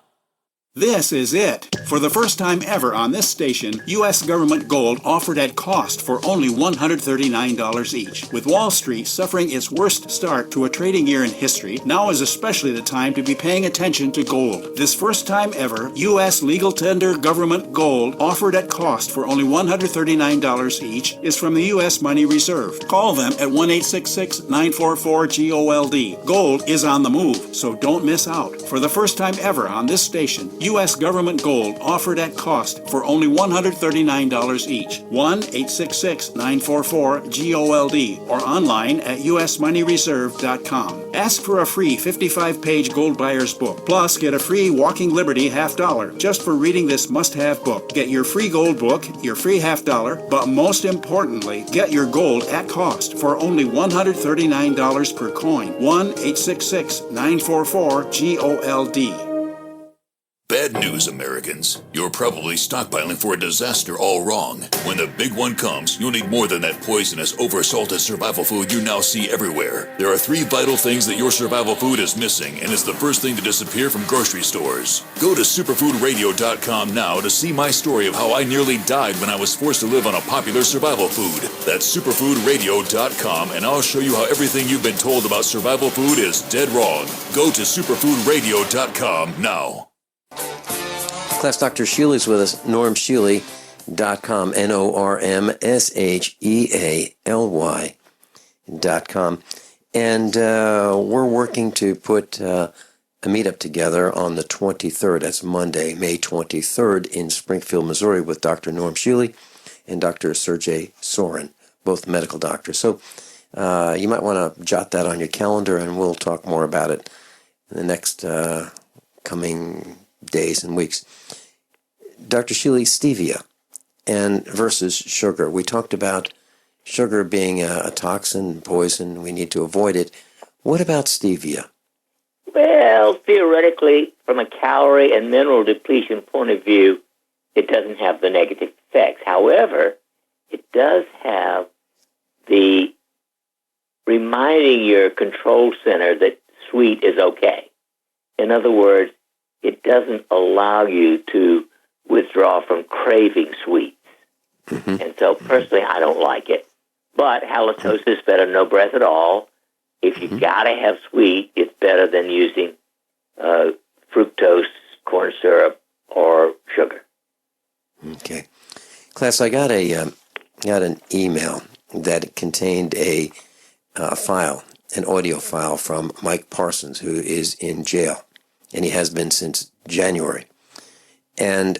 S5: This is it. For the first time ever on this station, U.S. government gold offered at cost for only $139 each. With Wall Street suffering its worst start to a trading year in history, now is especially the time to be paying attention to gold. This first time ever, U.S. legal tender government gold offered at cost for only $139 each is from the U.S. Money Reserve. Call them at 1-866-944-GOLD. Gold is on the move, so don't miss out. For the first time ever on this station, U.S. government gold offered at cost for only $139 each. 1-866-944-GOLD or online at usmoneyreserve.com. Ask for a free 55-page gold buyer's book. Plus, get a free Walking Liberty $50 just for reading this must-have book. Get your free gold book, your free $50, but most importantly, get your gold at cost for only $139 per coin. 1-866-944-GOLD.
S2: Bad news, Americans. You're probably stockpiling for a disaster all wrong. When the big one comes, you'll need more than that poisonous, oversalted survival food you now see everywhere. There are 3 vital things that your survival food is missing, and it's the first thing to disappear from grocery stores. Go to superfoodradio.com now to see my story of how I nearly died when I was forced to live on a popular survival food. That's superfoodradio.com, and I'll show you how everything you've been told about survival food is dead wrong. Go to superfoodradio.com now.
S3: Class Dr. Shealy is with us, normshealy.com, NORMSHEALY.com. And we're working to put a meetup together on the 23rd, that's Monday, May 23rd in Springfield, Missouri with Dr. Norm Shealy and Dr. Sergey Sorin, both medical doctors. So you might want to jot that on your calendar and we'll talk more about it in the next coming days and weeks. Dr. Shealy, stevia and versus sugar. We talked about sugar being a toxin, poison. We need to avoid it. What about stevia?
S4: Well, theoretically, from a calorie and mineral depletion point of view, it doesn't have the negative effects. However, it does have the reminding your control center that sweet is okay. In other words, it doesn't allow you to withdraw from craving sweets. Mm-hmm. And so, personally, I don't like it. But halitosis is better than no breath at all. If you gotta have sweet, it's better than using fructose, corn syrup, or sugar.
S3: Okay. Class, I got an email that contained a file, an audio file from Mike Parsons, who is in jail. And he has been since January. And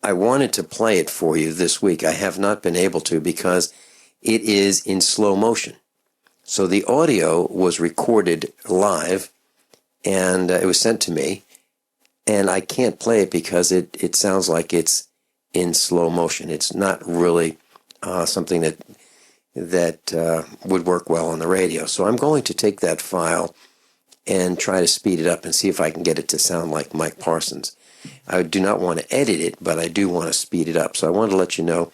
S3: I wanted to play it for you this week. I have not been able to because it is in slow motion. So the audio was recorded live, and it was sent to me, and I can't play it because it sounds like it's in slow motion. It's not really something that would work well on the radio. So I'm going to take that file and try to speed it up and see if I can get it to sound like Mike Parsons. I do not want to edit it, but I do want to speed it up. So I want to let you know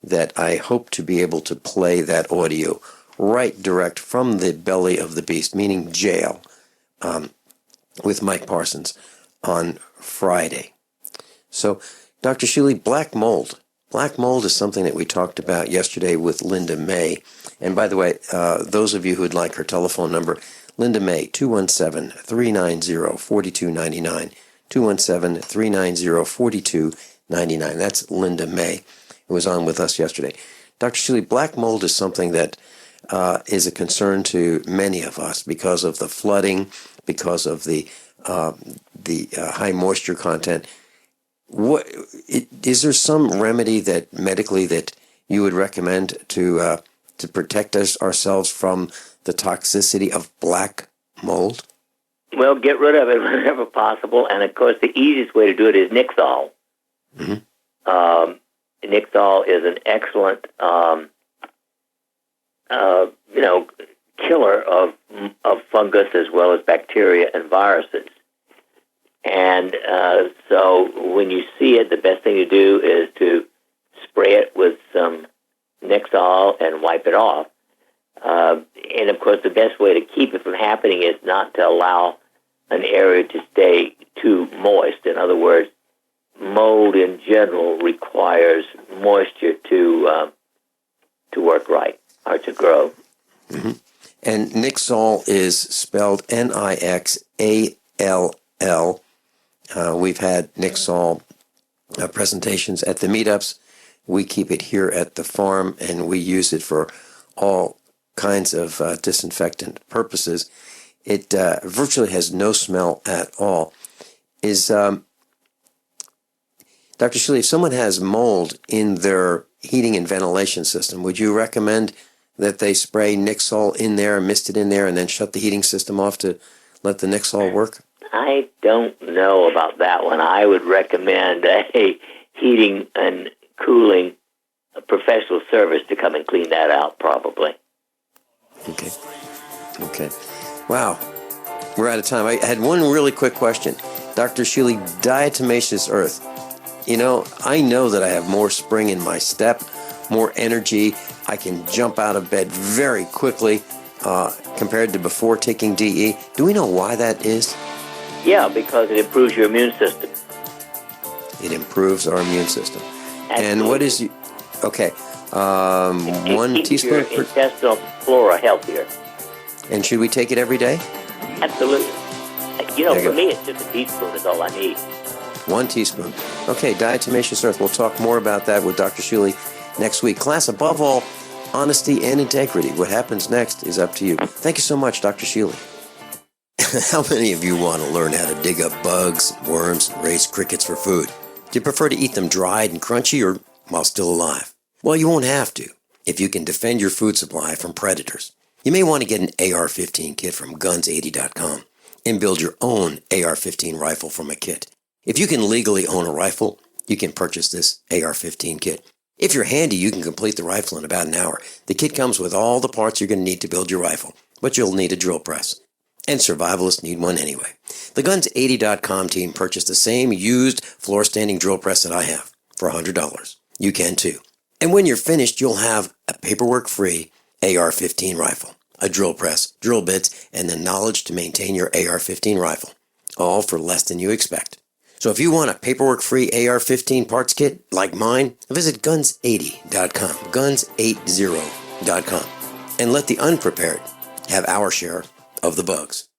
S3: that I hope to be able to play that audio right direct from the belly of the beast, meaning jail, with Mike Parsons on Friday. So, Dr. Shealy, black mold. Black mold is something that we talked about yesterday with Linda May. And by the way, those of you who would like her telephone number, Linda May, 217-390-4299, 217-390-4299. That's Linda May, who was on with us yesterday. Dr. Shealy, black mold is something that is a concern to many of us because of the flooding, because of the high moisture content. Is there some remedy that medically that you would recommend to protect ourselves from the toxicity of black mold?
S4: Well, get rid of it whenever possible, and of course the easiest way to do it is Nixol. Mm-hmm. Nixol is an excellent, killer of fungus as well as bacteria and viruses. And so when you see it, the best thing to do is to spray it with some Nixol and wipe it off. And of course, the best way to keep it from happening is not to allow an area to stay too moist. In other words, mold in general requires moisture to work right or to grow.
S3: Mm-hmm. And Nixol is spelled Nixall. We've had Nixol presentations at the meetups. We keep it here at the farm, and we use it for all kinds of disinfectant purposes. It virtually has no smell at all. Dr. Shealy, if someone has mold in their heating and ventilation system, would you recommend that they spray Nixol in there, mist it in there, and then shut the heating system off to let the Nixol work?
S4: I don't know about that one. I would recommend a heating and cooling professional service to come and clean that out, probably.
S3: Okay. Wow. We're out of time. I had one really quick question. Dr. Shealy, diatomaceous earth. I know that I have more spring in my step, more energy. I can jump out of bed very quickly compared to before taking DE. Do we know why that is?
S4: Yeah, because it improves your immune system.
S3: It improves our immune system.
S4: Absolutely.
S3: And what is... Okay. One teaspoon...
S4: Your intestinal flora healthier.
S3: And should we take it every day?
S4: Absolutely. For me, it's just a teaspoon is all I need.
S3: 1 teaspoon. Okay, diatomaceous earth. We'll talk more about that with Dr. Shealy next week. Class, above all, honesty and integrity. What happens next is up to you. Thank you so much, Dr. Shealy. How many of you want to learn how to dig up bugs, worms, and raise crickets for food? Do you prefer to eat them dried and crunchy or while still alive? Well, you won't have to if you can defend your food supply from predators. You may want to get an AR-15 kit from guns80.com and build your own AR-15 rifle from a kit. If you can legally own a rifle, you can purchase this AR-15 kit. If you're handy, you can complete the rifle in about an hour. The kit comes with all the parts you're going to need to build your rifle, but you'll need a drill press. And survivalists need one anyway. The Guns80.com team purchased the same used floor-standing drill press that I have for $100. You can too. And when you're finished, you'll have a paperwork-free AR-15 rifle, a drill press, drill bits, and the knowledge to maintain your AR-15 rifle, all for less than you expect. So if you want a paperwork-free AR-15 parts kit like mine, visit Guns80.com, Guns80.com, and let the unprepared have our share of the bugs.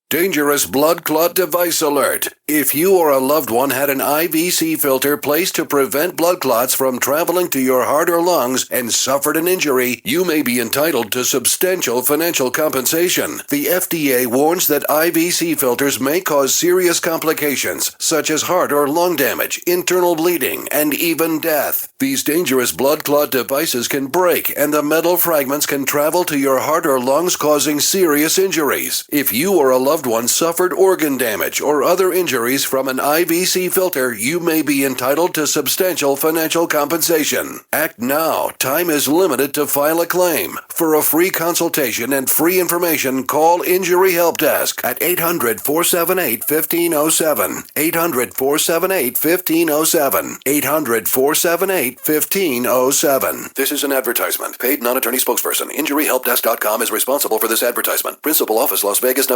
S6: Dangerous blood clot device alert. If you or a loved one had an IVC filter placed to prevent blood clots from traveling to your heart or lungs and suffered an injury, you may be entitled to substantial financial compensation. The FDA warns that IVC filters may cause serious complications, such as heart or lung damage, internal bleeding, and even death. These dangerous blood clot devices can break, and the metal fragments can travel to your heart or lungs, causing serious injuries. If you or a loved one suffered organ damage or other injuries from an IVC filter, you may be entitled to substantial financial compensation. Act now. Time is limited to file a claim. For a free consultation and free information, call Injury Help Desk at 800-478-1507. 800-478-1507. 800-478-1507. This is an advertisement. Paid non-attorney spokesperson. InjuryHelpDesk.com is responsible for this advertisement. Principal office, Las Vegas,